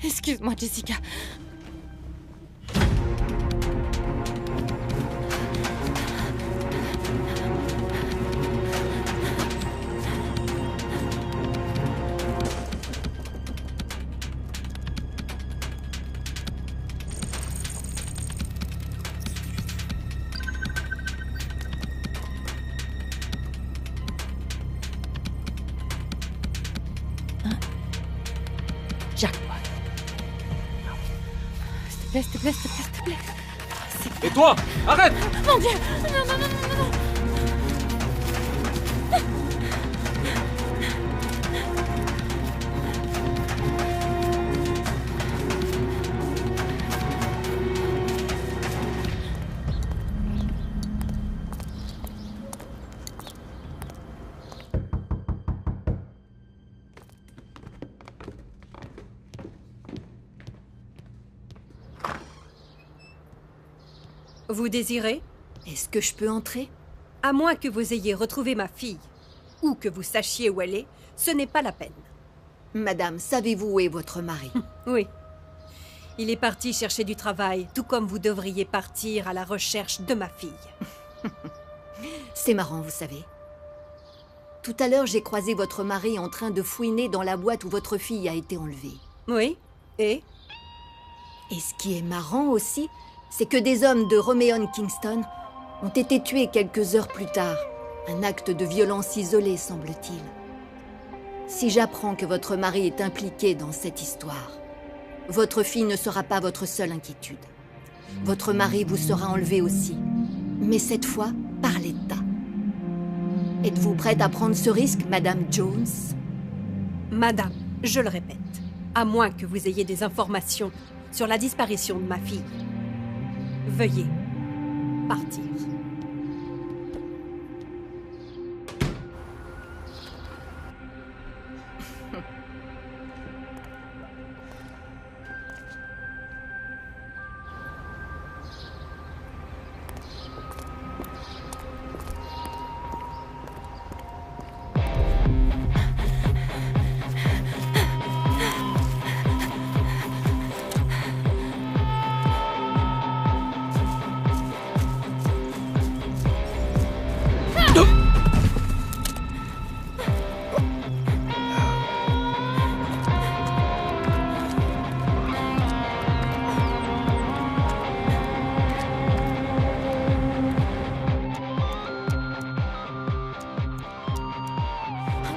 Excuse-moi, Jessica. S'il te plaît, s'il te plaît, s'il te plaît, s'il te plaît. Et toi, arrête! Mon Dieu! Non, non, non, non, non! Vous désirez? Est-ce que je peux entrer? À moins que vous ayez retrouvé ma fille, ou que vous sachiez où elle est, ce n'est pas la peine. Madame, savez-vous où est votre mari? Oui. Il est parti chercher du travail, tout comme vous devriez partir à la recherche de ma fille. C'est marrant, vous savez. Tout à l'heure, j'ai croisé votre mari en train de fouiner dans la boîte où votre fille a été enlevée. Oui, et ce qui est marrant aussi, c'est que des hommes de Romeon Kingston ont été tués quelques heures plus tard. Un acte de violence isolé, semble-t-il. Si j'apprends que votre mari est impliqué dans cette histoire, votre fille ne sera pas votre seule inquiétude. Votre mari vous sera enlevé aussi, mais cette fois par l'État. Êtes-vous prête à prendre ce risque, Madame Jones? Madame, je le répète, à moins que vous ayez des informations sur la disparition de ma fille, veuillez partir.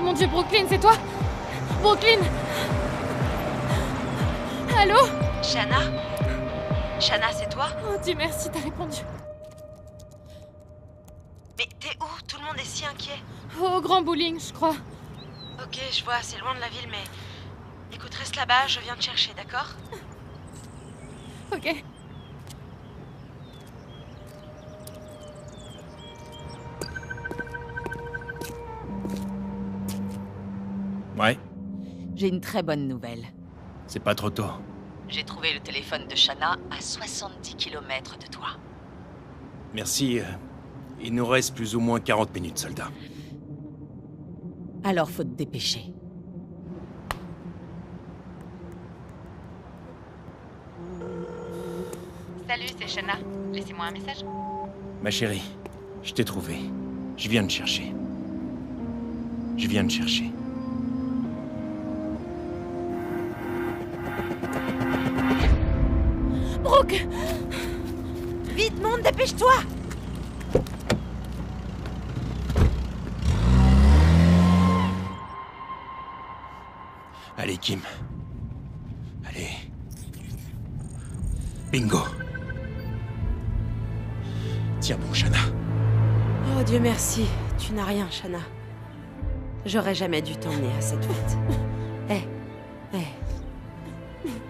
Mon Dieu, Brooklyn, c'est toi? Brooklyn? Allô? Shanna? Shanna, c'est toi? Oh Dieu merci, t'as répondu. Mais t'es où? Tout le monde est si inquiet. Au Grand Bowling, je crois. Ok, je vois, c'est loin de la ville, mais... Écoute, reste là-bas, je viens te chercher, d'accord? Ok. Ouais, J'ai une très bonne nouvelle. c'est pas trop tôt. J'ai trouvé le téléphone de Shanna à 70 km de toi. Merci. Il nous reste plus ou moins 40 minutes, soldat. Alors faut te dépêcher. Salut, c'est Shanna. Laissez-moi un message. Ma chérie, je t'ai trouvé. Je viens de chercher. Je viens de chercher. Brooke! Vite, monte, dépêche-toi! Allez, Kim. Allez. Bingo. Tiens bon, Shanna. Oh Dieu merci, tu n'as rien, Shanna. J'aurais jamais dû t'emmener à cette fête.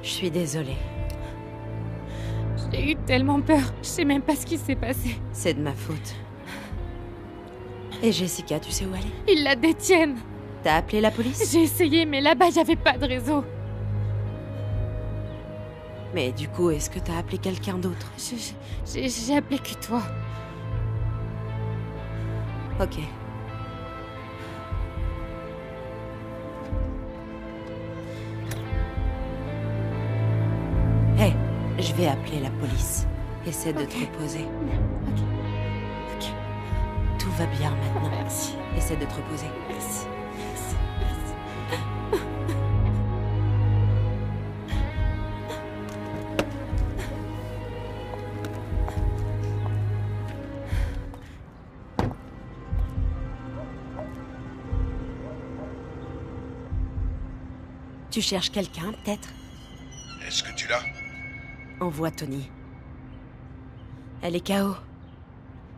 Je suis désolée. J'ai eu tellement peur. Je sais même pas ce qui s'est passé. C'est de ma faute. Et Jessica, tu sais où elle est? Ils la détiennent. T'as appelé la police? J'ai essayé, mais là-bas, il n'y avait pas de réseau. Mais du coup, est-ce que t'as appelé quelqu'un d'autre? J'ai appelé que toi. Ok. Hé, je vais appeler la police. Essaie de te reposer. Ok. Tout va bien maintenant. Merci. Essaie de te reposer. Merci. Tu cherches quelqu'un, peut-être? Est-ce que tu l'as? Envoie Tony. Elle est KO.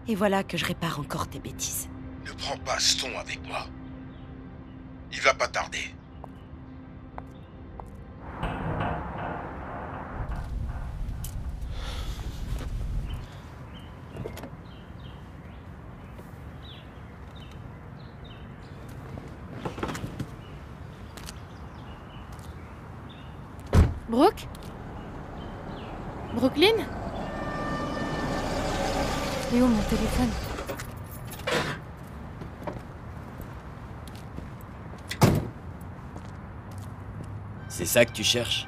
Et voilà que je répare encore tes bêtises. Ne prends pas ce ton avec moi. Il va pas tarder. Brooke? Brooklyn? Et où mon téléphone? C'est ça que tu cherches?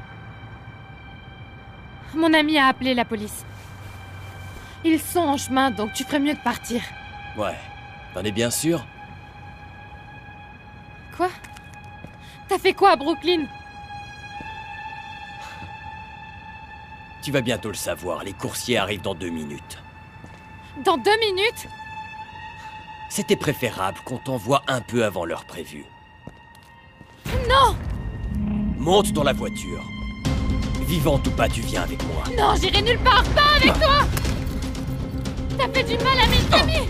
Mon ami a appelé la police. Ils sont en chemin, donc tu ferais mieux de partir. Ouais. T'en es bien sûr? Quoi? T'as fait quoi à Brooklyn? Tu vas bientôt le savoir, les coursiers arrivent dans 2 minutes. Dans 2 minutes? C'était préférable qu'on t'envoie un peu avant l'heure prévue. Non! Monte dans la voiture. Vivante ou pas, tu viens avec moi. Non, j'irai nulle part, pas avec toi! T'as fait du mal à mes amis!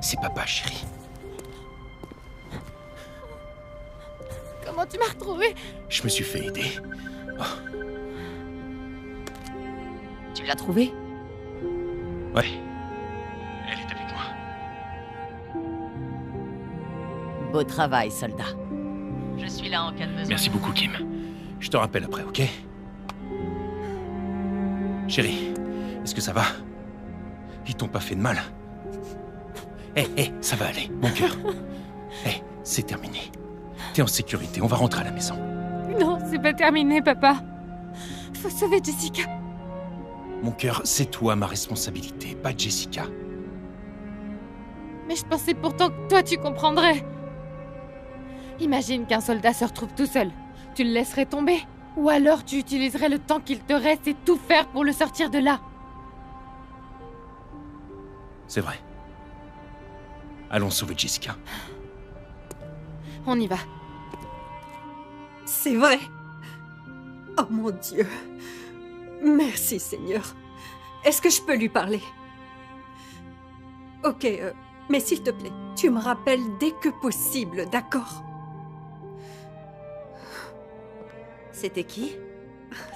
C'est papa, chérie. Comment tu m'as retrouvé? Je me suis fait aider. Oh. Tu l'as trouvé? Ouais. Elle est avec moi. Beau travail, soldat. Je suis là en cas de besoin. Merci beaucoup, Kim. Je te rappelle après, ok? Chérie, est-ce que ça va? Ils t'ont pas fait de mal? Ça va aller, mon cœur. C'est terminé. T'es en sécurité, on va rentrer à la maison. Non, c'est pas terminé, papa. Faut sauver Jessica. Mon cœur, c'est toi ma responsabilité, pas Jessica. Mais je pensais pourtant que toi tu comprendrais. Imagine qu'un soldat se retrouve tout seul. Tu le laisserais tomber? Ou alors tu utiliserais le temps qu'il te reste et tout faire pour le sortir de là? C'est vrai. Allons sauver Jessica. On y va. C'est vrai. Oh mon Dieu. Merci Seigneur. Est-ce que je peux lui parler? Ok, mais s'il te plaît, tu me rappelles dès que possible, d'accord? C'était qui?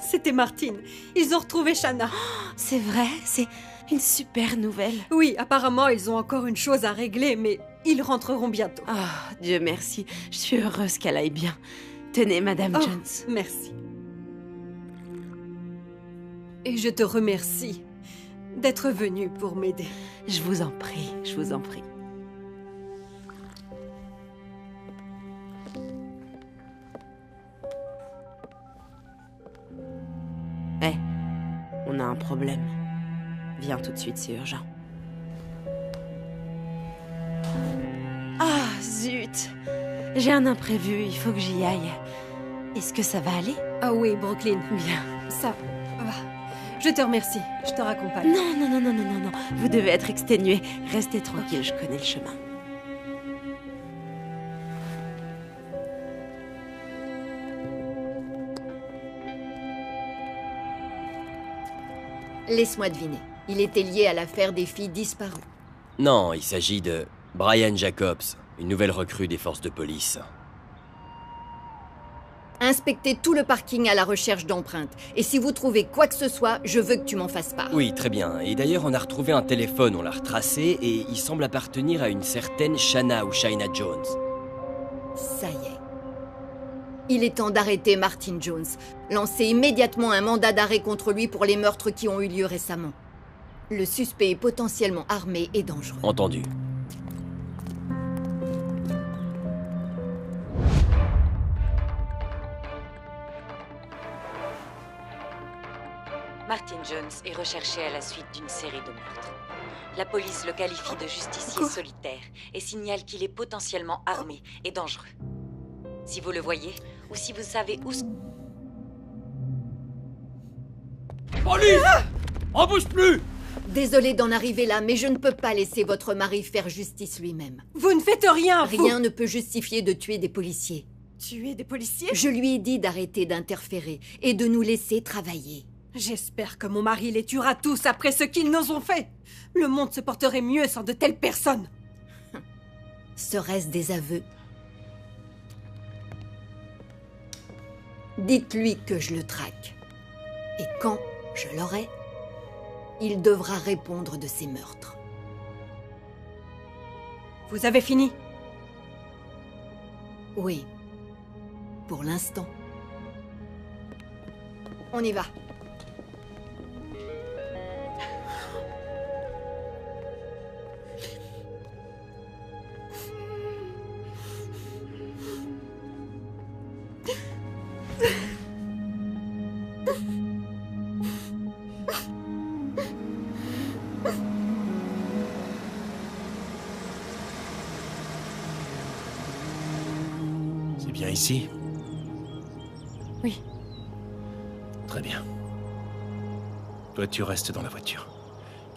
C'était Martine. Ils ont retrouvé Shanna. C'est vrai, c'est une super nouvelle. Oui, apparemment, ils ont encore une chose à régler, mais ils rentreront bientôt. Oh, Dieu merci. Je suis heureuse qu'elle aille bien. Tenez, Madame Jones. Merci. Et je te remercie d'être venue pour m'aider. Je vous en prie, je vous en prie. On a un problème. Viens tout de suite, c'est urgent. Ah, zut! J'ai un imprévu, il faut que j'y aille. Est-ce que ça va aller? Ah oui, Brooklyn. Bien. Ça va. Je te remercie. Je te raccompagne. Non. Vous devez être exténué. Restez tranquille, je connais le chemin. Laisse-moi deviner. Il était lié à l'affaire des filles disparues. Non, il s'agit de Brian Jacobs, une nouvelle recrue des forces de police. Inspectez tout le parking à la recherche d'empreintes. Et si vous trouvez quoi que ce soit, je veux que tu m'en fasses part. Oui, très bien. Et d'ailleurs, on a retrouvé un téléphone, on l'a retracé, et il semble appartenir à une certaine Shanna ou Shaina Jones. Ça y est. Il est temps d'arrêter Martin Jones. Lancez immédiatement un mandat d'arrêt contre lui pour les meurtres qui ont eu lieu récemment. Le suspect est potentiellement armé et dangereux. Entendu. Martin Jones est recherché à la suite d'une série de meurtres. La police le qualifie de justicier solitaire et signale qu'il est potentiellement armé et dangereux. Si vous le voyez, ou si vous savez où... Police! On bouge plus! Désolée d'en arriver là, mais je ne peux pas laisser votre mari faire justice lui-même. Vous ne faites rien, Rien ne peut justifier de tuer des policiers. Tuer des policiers? Je lui ai dit d'arrêter d'interférer et de nous laisser travailler. J'espère que mon mari les tuera tous après ce qu'ils nous ont fait. Le monde se porterait mieux sans de telles personnes. Serait-ce des aveux? Dites-lui que je le traque. Et quand je l'aurai, il devra répondre de ses meurtres. Vous avez fini? Oui. Pour l'instant. On y va. C'est bien ici? Oui. Très bien. Toi, tu restes dans la voiture.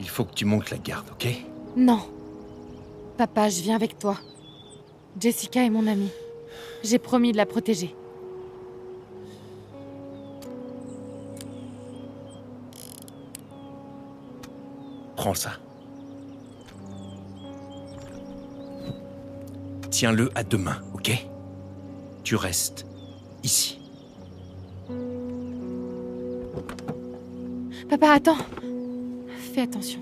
Il faut que tu montes la garde, ok? Non. Papa, je viens avec toi. Jessica est mon amie. J'ai promis de la protéger. Prends ça. Tiens-le à deux mains, ok? Tu restes ici. Papa, attends. Fais attention.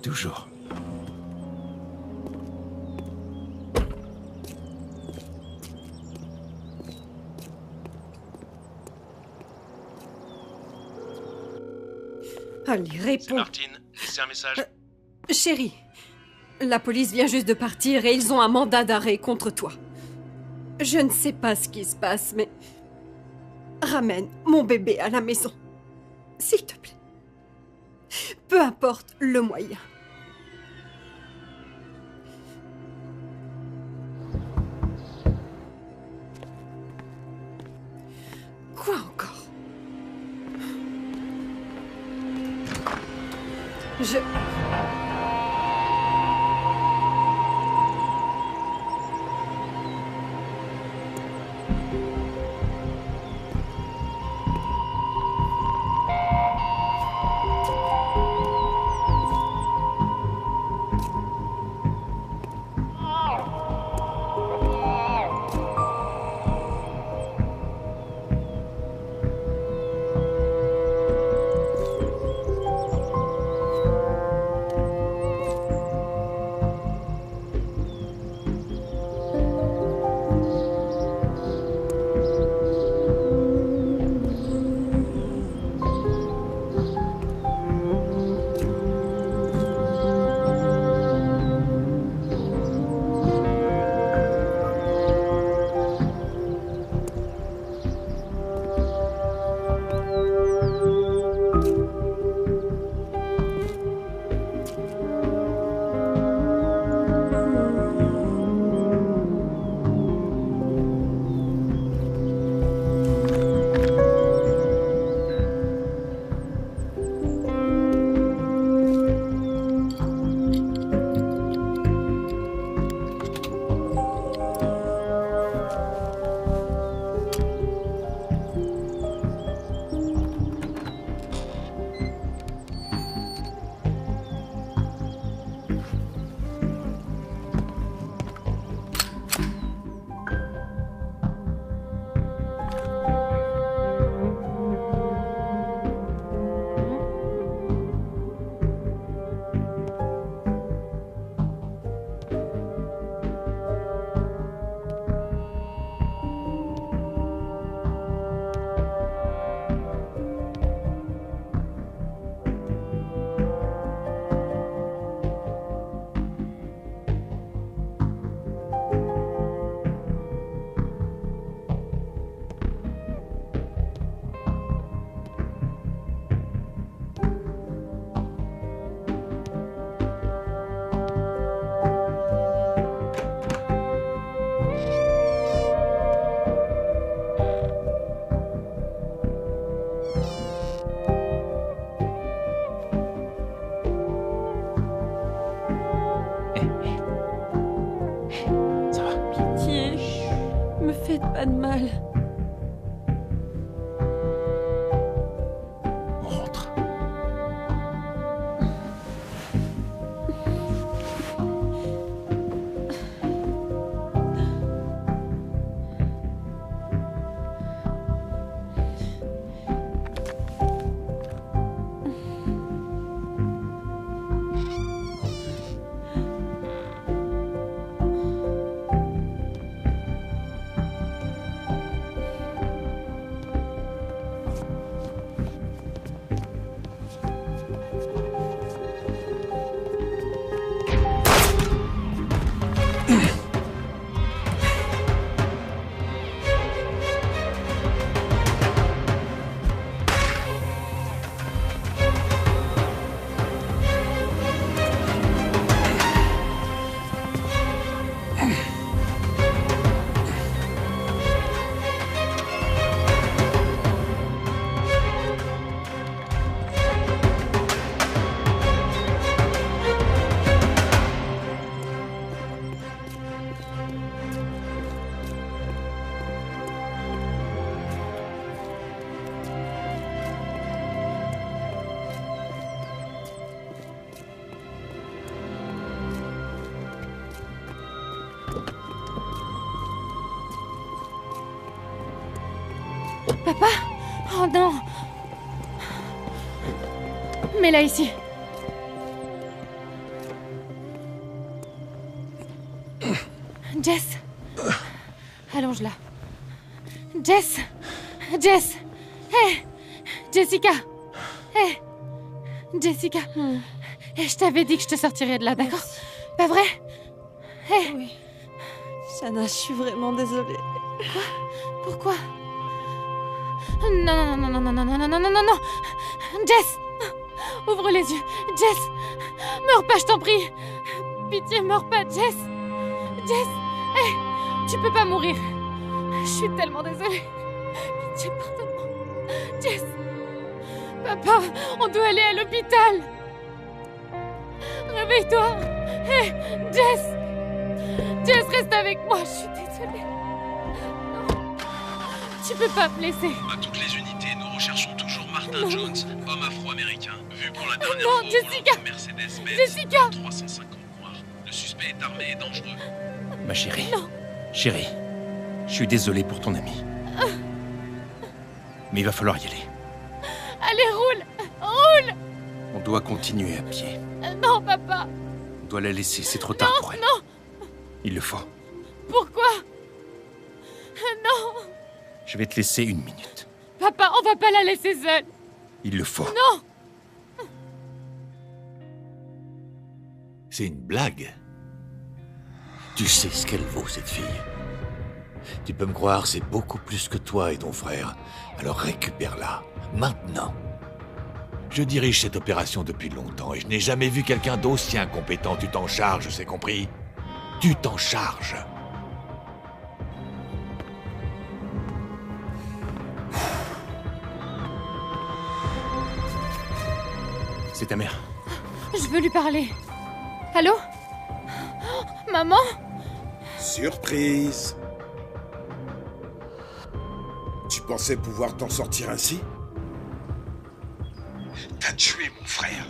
Toujours. Allez, réponds. C'est Martine. Laissez un message. Chérie, la police vient juste de partir et ils ont un mandat d'arrêt contre toi. Je ne sais pas ce qui se passe, mais... ramène mon bébé à la maison. S'il te plaît. Peu importe le moyen. Quoi encore? Je... faites pas de mal. Papa? Oh non! Mets-la ici. Jess! Allonge-la. Jess! Jess! Hé! Jessica! Hé! Jessica! Je t'avais dit que je te sortirais de là, d'accord? Pas vrai? Hé! Oui. Shanna, je suis vraiment désolée. Quoi? Pourquoi? Non, non, non, non, non, non, non, non, non, non, non, non! Jess! Ouvre les yeux! Jess! Meurs pas, je t'en prie! Pitié, meurs pas, Jess! Jess! Hé! Tu peux pas mourir! Je suis tellement désolée! Pitié, pardonne-moi! Jess! Papa, on doit aller à l'hôpital! Réveille-toi! Hé! Jess! Jess, reste avec moi, je suis désolée! Non! Tu peux pas me laisser! À toutes les unités, nous recherchons toujours Martin Jones, homme afro-américain, vu pour la dernière Non, fois Jessica! Mercedes-Benz Jessica! 350 noirs. Le suspect est armé et dangereux. Ma chérie. Non. Chérie, je suis désolé pour ton ami. Mais il va falloir y aller. Allez, roule! Roule! On doit continuer à pied. Non, papa! On doit la laisser, c'est trop tard pour elle. Non! Il le faut. Pourquoi? Non! Je vais te laisser 1 minute. Papa, on va pas la laisser seule! Il le faut. Non! C'est une blague. Tu sais ce qu'elle vaut, cette fille. Tu peux me croire, c'est beaucoup plus que toi et ton frère. Alors récupère-la, maintenant. Je dirige cette opération depuis longtemps et je n'ai jamais vu quelqu'un d'aussi incompétent. Tu t'en charges, c'est compris? Tu t'en charges. C'est ta mère. Je veux lui parler. Allô? Maman? Surprise! Tu pensais pouvoir t'en sortir ainsi? T'as tué mon frère.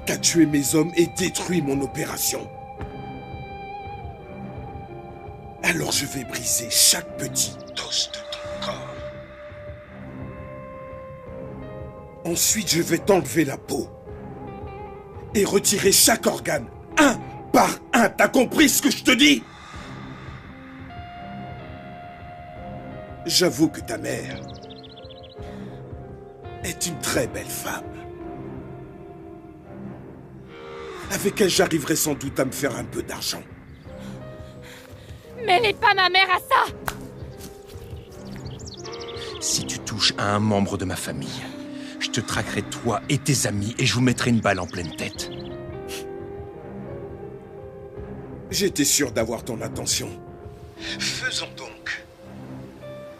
T'as tué mes hommes et détruit mon opération. Alors je vais briser chaque petit os de ton corps. Ensuite, je vais t'enlever la peau. Et retirer chaque organe, un par un. T'as compris ce que je te dis? J'avoue que ta mère est une très belle femme. Avec elle, j'arriverai sans doute à me faire un peu d'argent. Mêlez pas ma mère à ça! Si tu touches à un membre de ma famille, je te traquerai toi et tes amis et je vous mettrai une balle en pleine tête. J'étais sûr d'avoir ton attention. Faisons donc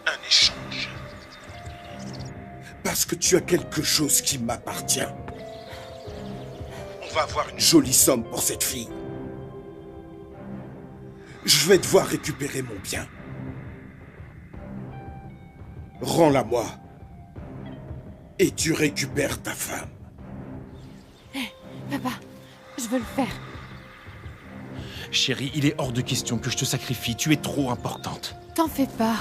un échange. Parce que tu as quelque chose qui m'appartient. On va avoir une jolie somme pour cette fille. Je vais devoir récupérer mon bien. Rends-la moi. Et tu récupères ta femme. Hé, papa, je veux le faire. Chérie, il est hors de question que je te sacrifie. Tu es trop importante. T'en fais pas.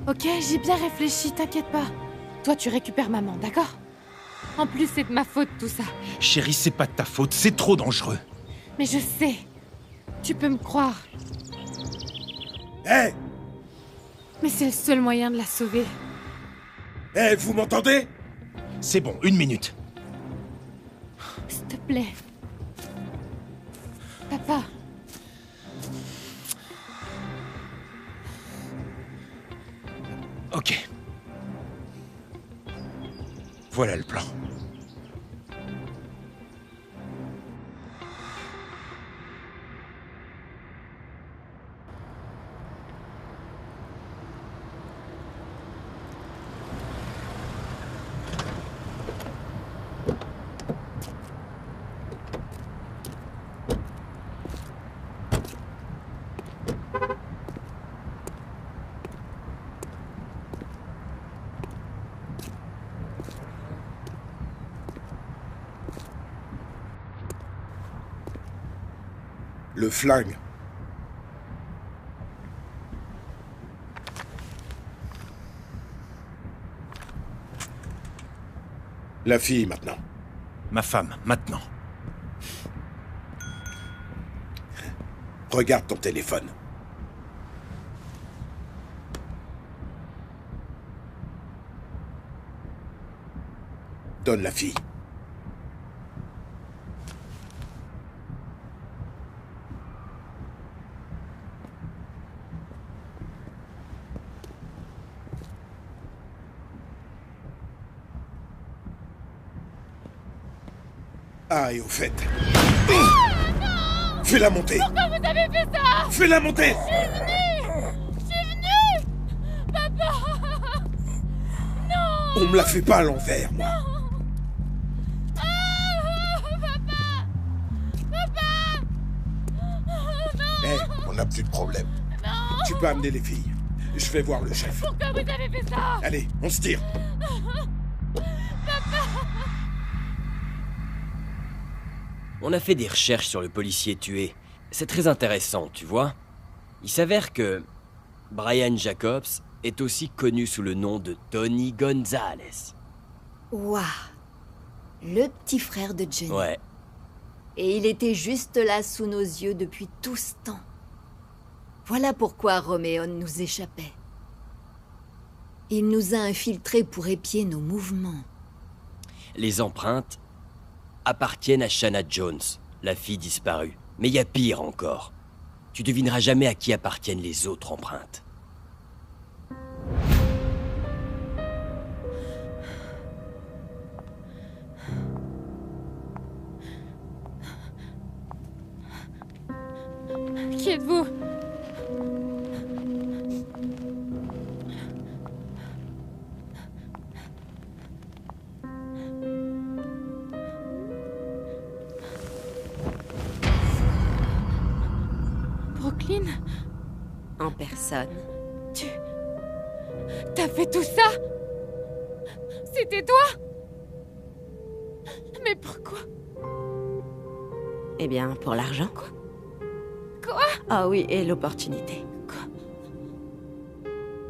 Ok, j'ai bien réfléchi, t'inquiète pas. Toi, tu récupères maman, d'accord? En plus, c'est de ma faute, tout ça. Chérie, c'est pas de ta faute, c'est trop dangereux. Mais je sais. Tu peux me croire. Hé! Hey! Mais c'est le seul moyen de la sauver. Hé, hey, vous m'entendez? C'est bon, 1 minute. S'il te plaît. Papa. Ok. Voilà le plan. Le flingue. La fille, maintenant. Ma femme, maintenant. Regarde ton téléphone. Donne la fille. Ah, et au fait... Fais-la monter! Pourquoi vous avez fait ça? Fais-la monter! Je suis venue! Papa! Non! On me la fait pas à l'envers, moi. On n'a plus de problème. Non! Tu peux amener les filles. Je vais voir le chef. Pourquoi vous avez fait ça? Allez, on se tire. On a fait des recherches sur le policier tué. C'est très intéressant, tu vois. Il s'avère que Brian Jacobs est aussi connu sous le nom de Tony Gonzalez. Waouh. Le petit frère de Jenny. Ouais. Et il était juste là sous nos yeux depuis tout ce temps. Voilà pourquoi Roméon nous échappait. Il nous a infiltrés pour épier nos mouvements. Les empreintes appartiennent à Shanna Jones, la fille disparue. Mais il y a pire encore. Tu devineras jamais à qui appartiennent les autres empreintes. Qui êtes-vous? Brooklyn? En personne. T'as fait tout ça? C'était toi? Mais pourquoi? Eh bien, pour l'argent. Quoi? Ah oui, et l'opportunité. Quoi?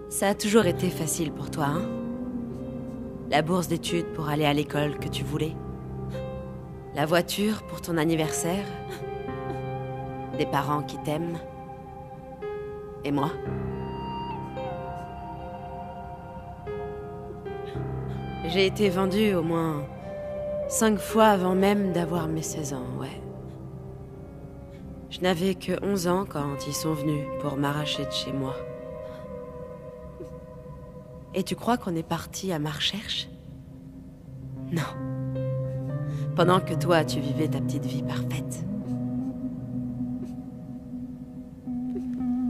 Ça a toujours été facile pour toi, hein? La bourse d'études pour aller à l'école que tu voulais. La voiture pour ton anniversaire. Des parents qui t'aiment. Et moi? J'ai été vendue au moins 5 fois avant même d'avoir mes 16 ans, ouais. Je n'avais que 11 ans quand ils sont venus pour m'arracher de chez moi. Et tu crois qu'on est parti à ma recherche? Non. Pendant que toi, tu vivais ta petite vie parfaite.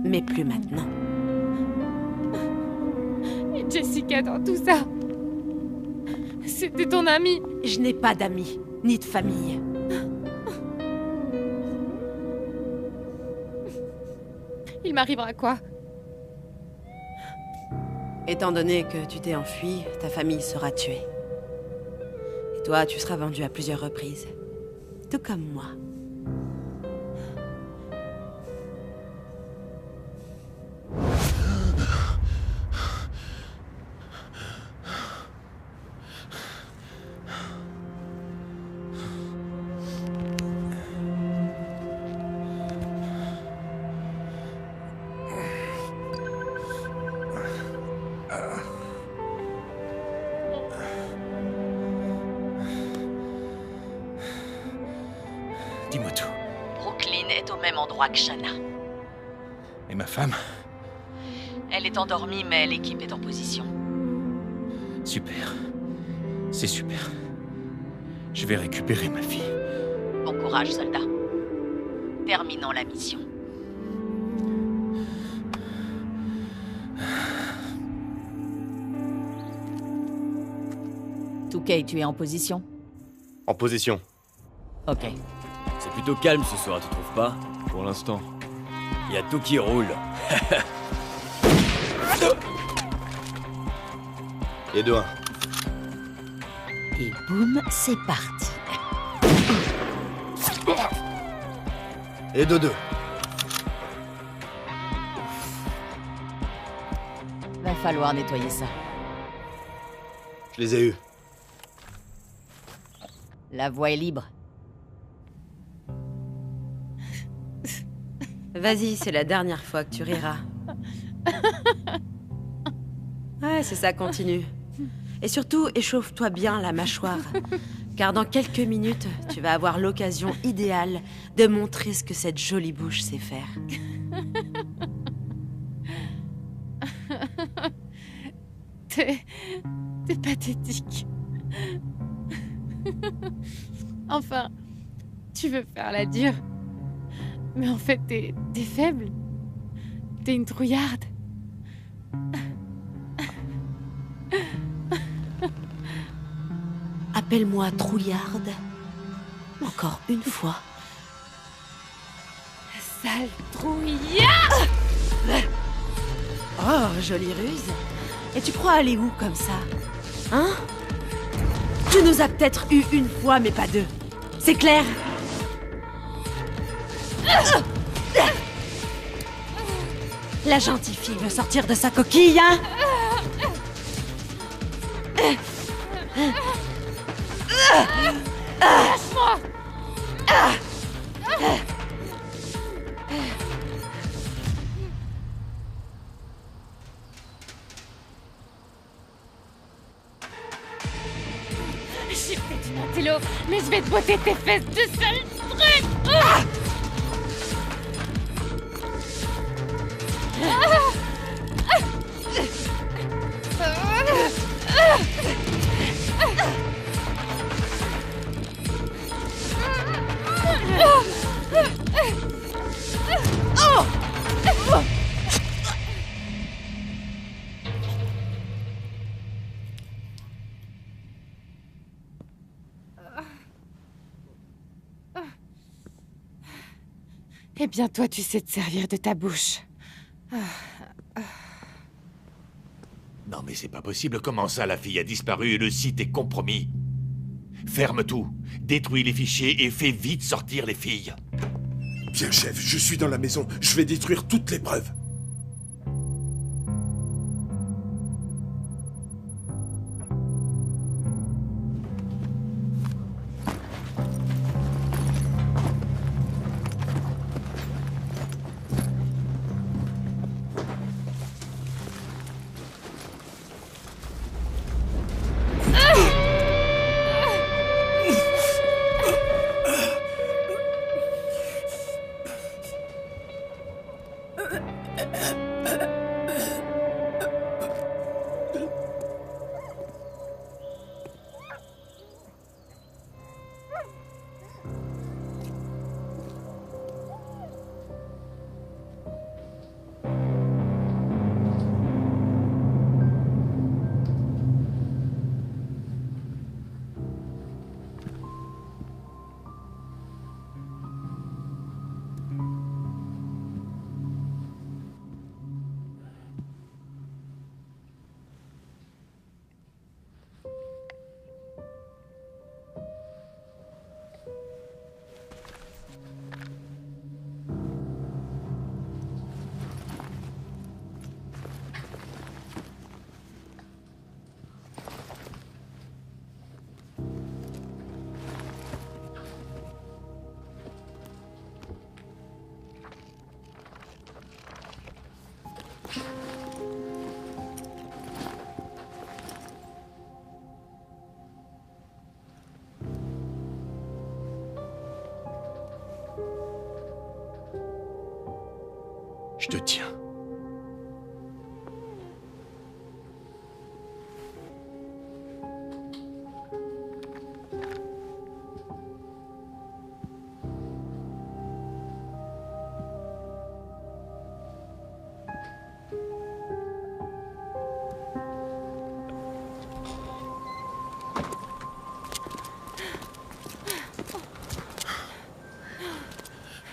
Mais plus maintenant. Et Jessica dans tout ça? C'était ton amie? Je n'ai pas d'amis, ni de famille. Il m'arrivera quoi? Étant donné que tu t'es enfui, ta famille sera tuée. Et toi, tu seras vendu à plusieurs reprises. Tout comme moi. Dis-moi tout. Brooklyn est au même endroit que Shanna. Et ma femme? Elle est endormie, mais l'équipe est en position. Super. C'est super. Je vais récupérer ma fille. Bon courage, soldat. Terminons la mission. Touquet, tu es en position? En position. Ok. C'est plutôt calme ce soir, tu trouves pas? Pour l'instant. Il y a tout qui roule. Et 2-1. Et boum, c'est parti. Et 2-2. Va falloir nettoyer ça. Je les ai eus. La voie est libre. Vas-y, c'est la dernière fois que tu riras. Ouais, c'est ça, continue. Et surtout, échauffe-toi bien la mâchoire. Car dans quelques minutes, tu vas avoir l'occasion idéale de montrer ce que cette jolie bouche sait faire. T'es pathétique. Enfin, tu veux faire la dure. Mais en fait, t'es faible. T'es une trouillarde. Appelle-moi trouillarde. Encore une fois. Sale trouillarde! Oh, jolie ruse. Et tu crois aller où comme ça? Hein? Tu nous as peut-être eu une fois, mais pas deux. C'est clair? La gentille fille veut sortir de sa coquille, hein? Lâche-moi! J'ai fait une intello, mais je vais te botter tes fesses de sale truc! Eh bien, toi, tu sais te servir de ta bouche. Non mais c'est pas possible, comment ça la fille a disparu et le site est compromis? Ferme tout, détruis les fichiers et fais vite sortir les filles. Bien, chef, je suis dans la maison. Je vais détruire toutes les preuves. Je te tiens.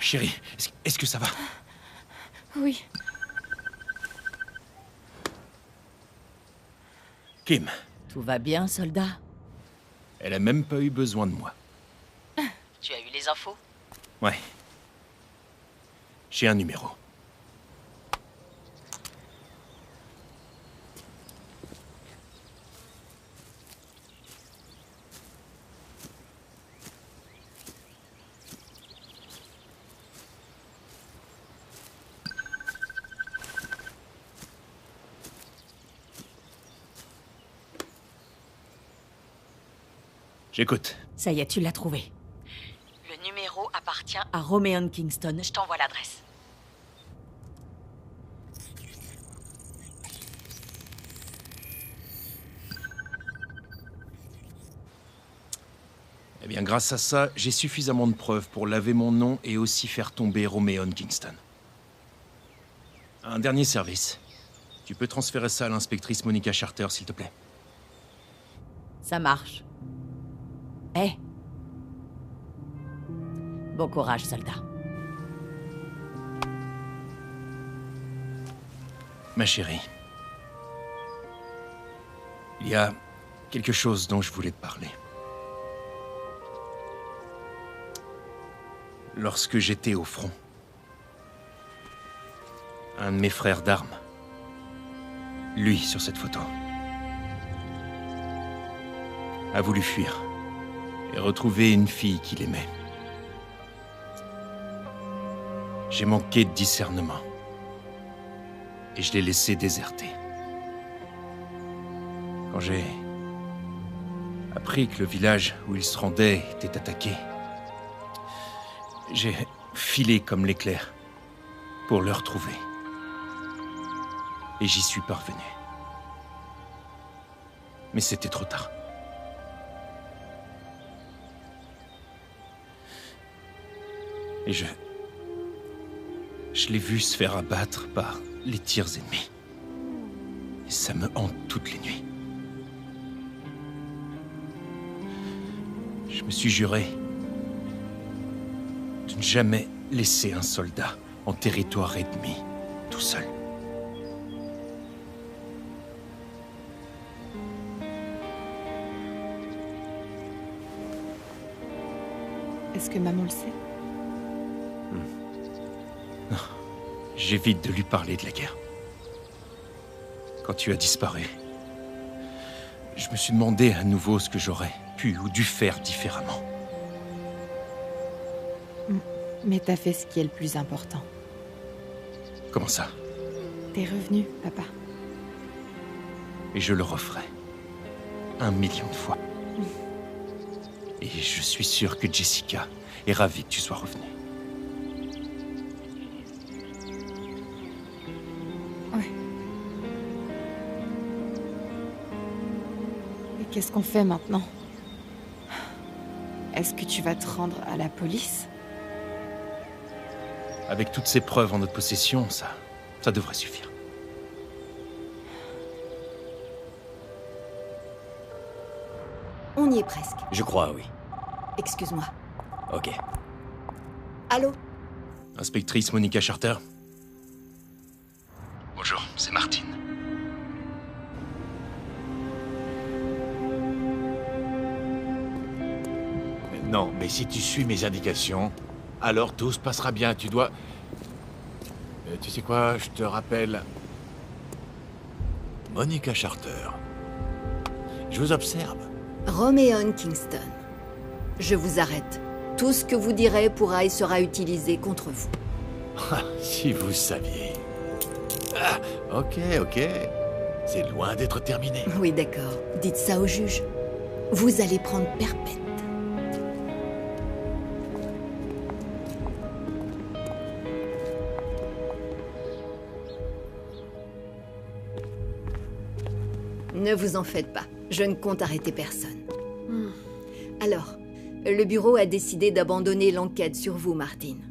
Chérie, est-ce que ça va? Oui. Kim. Tout va bien, soldat? Elle a même pas eu besoin de moi. Tu as eu les infos? Ouais. J'ai un numéro. J'écoute. Ça y est, tu l'as trouvé. Le numéro appartient À Romeon Kingston. Je t'envoie l'adresse. Eh bien, grâce à ça, j'ai suffisamment de preuves pour laver mon nom et aussi faire tomber Romeon Kingston. Un dernier service. Tu peux transférer ça à l'inspectrice Monica Charter, s'il te plaît. Ça marche. Hé. Bon courage, soldat. Ma chérie. Il y a quelque chose dont je voulais te parler. Lorsque j'étais au front, un de mes frères d'armes, lui sur cette photo, a voulu fuir et retrouver une fille qu'il aimait. J'ai manqué de discernement et je l'ai laissé déserter. Quand j'ai appris que le village où il se rendait était attaqué, j'ai filé comme l'éclair pour le retrouver. Et j'y suis parvenu. Mais c'était trop tard. Et je l'ai vu se faire abattre par les tirs ennemis. Et ça me hante toutes les nuits. Je me suis juré de ne jamais laisser un soldat en territoire ennemi, tout seul. Est-ce que maman le sait? Non, j'évite de lui parler de la guerre. Quand tu as disparu, je me suis demandé à nouveau ce que j'aurais pu ou dû faire différemment. Mais t'as fait ce qui est le plus important. Comment ça? T'es revenu, papa. Et je le referai. 1 million de fois. Et je suis sûr que Jessica est ravie que tu sois revenu. Ouais. Et qu'est-ce qu'on fait maintenant? Est-ce que tu vas te rendre à la police? Avec toutes ces preuves en notre possession, ça devrait suffire. On y est presque. Je crois, oui. Excuse-moi. Ok. Allô? Inspectrice Monica Charter? Bonjour, c'est Martine. Non, mais si tu suis mes indications, alors tout se passera bien. Tu dois... tu sais quoi, je te rappelle... Monica Charter. Je vous observe. Romeon Kingston. Je vous arrête. Tout ce que vous direz pourra et sera utilisé contre vous. Ah, si vous saviez. Ah, ok. C'est loin d'être terminé. Oui, d'accord. Dites ça au juge. Vous allez prendre perpète. Ne vous en faites pas. Je ne compte arrêter personne. Alors, le bureau a décidé d'abandonner l'enquête sur vous, Martine.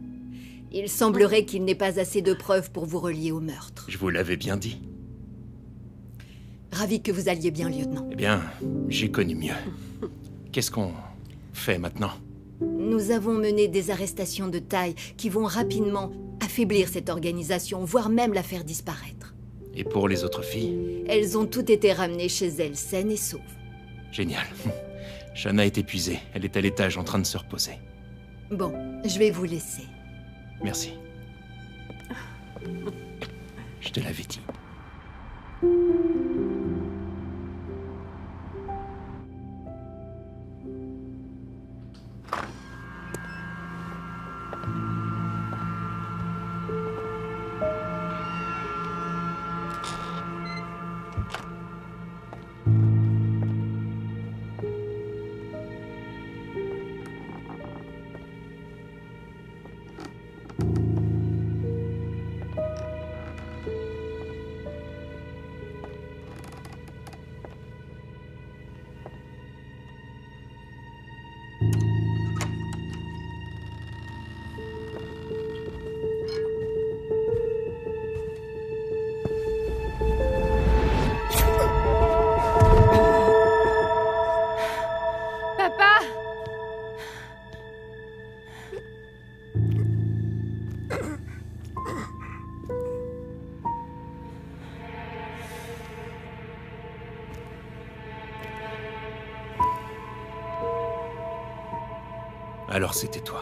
Il semblerait qu'il n'ait pas assez de preuves pour vous relier au meurtre. Je vous l'avais bien dit. Ravi que vous alliez bien, lieutenant. Eh bien, j'ai connu mieux. Qu'est-ce qu'on fait maintenant? Nous avons mené des arrestations de taille qui vont rapidement affaiblir cette organisation, voire même la faire disparaître. Et pour les autres filles? Elles ont toutes été ramenées chez elles, saines et sauves. Génial. Shanna est épuisée. Elle est à l'étage en train de se reposer. Bon, je vais vous laisser. Merci. Je te l'avais dit. Alors c'était toi.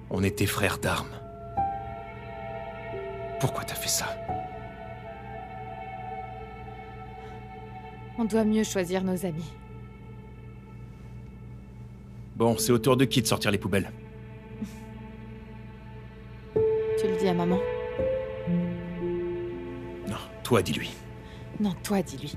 On était frères d'armes. Pourquoi t'as fait ça? On doit mieux choisir nos amis. Bon, c'est au tour de qui de sortir les poubelles? Tu le dis à maman? Non, toi dis-lui. Non, toi, dis-lui.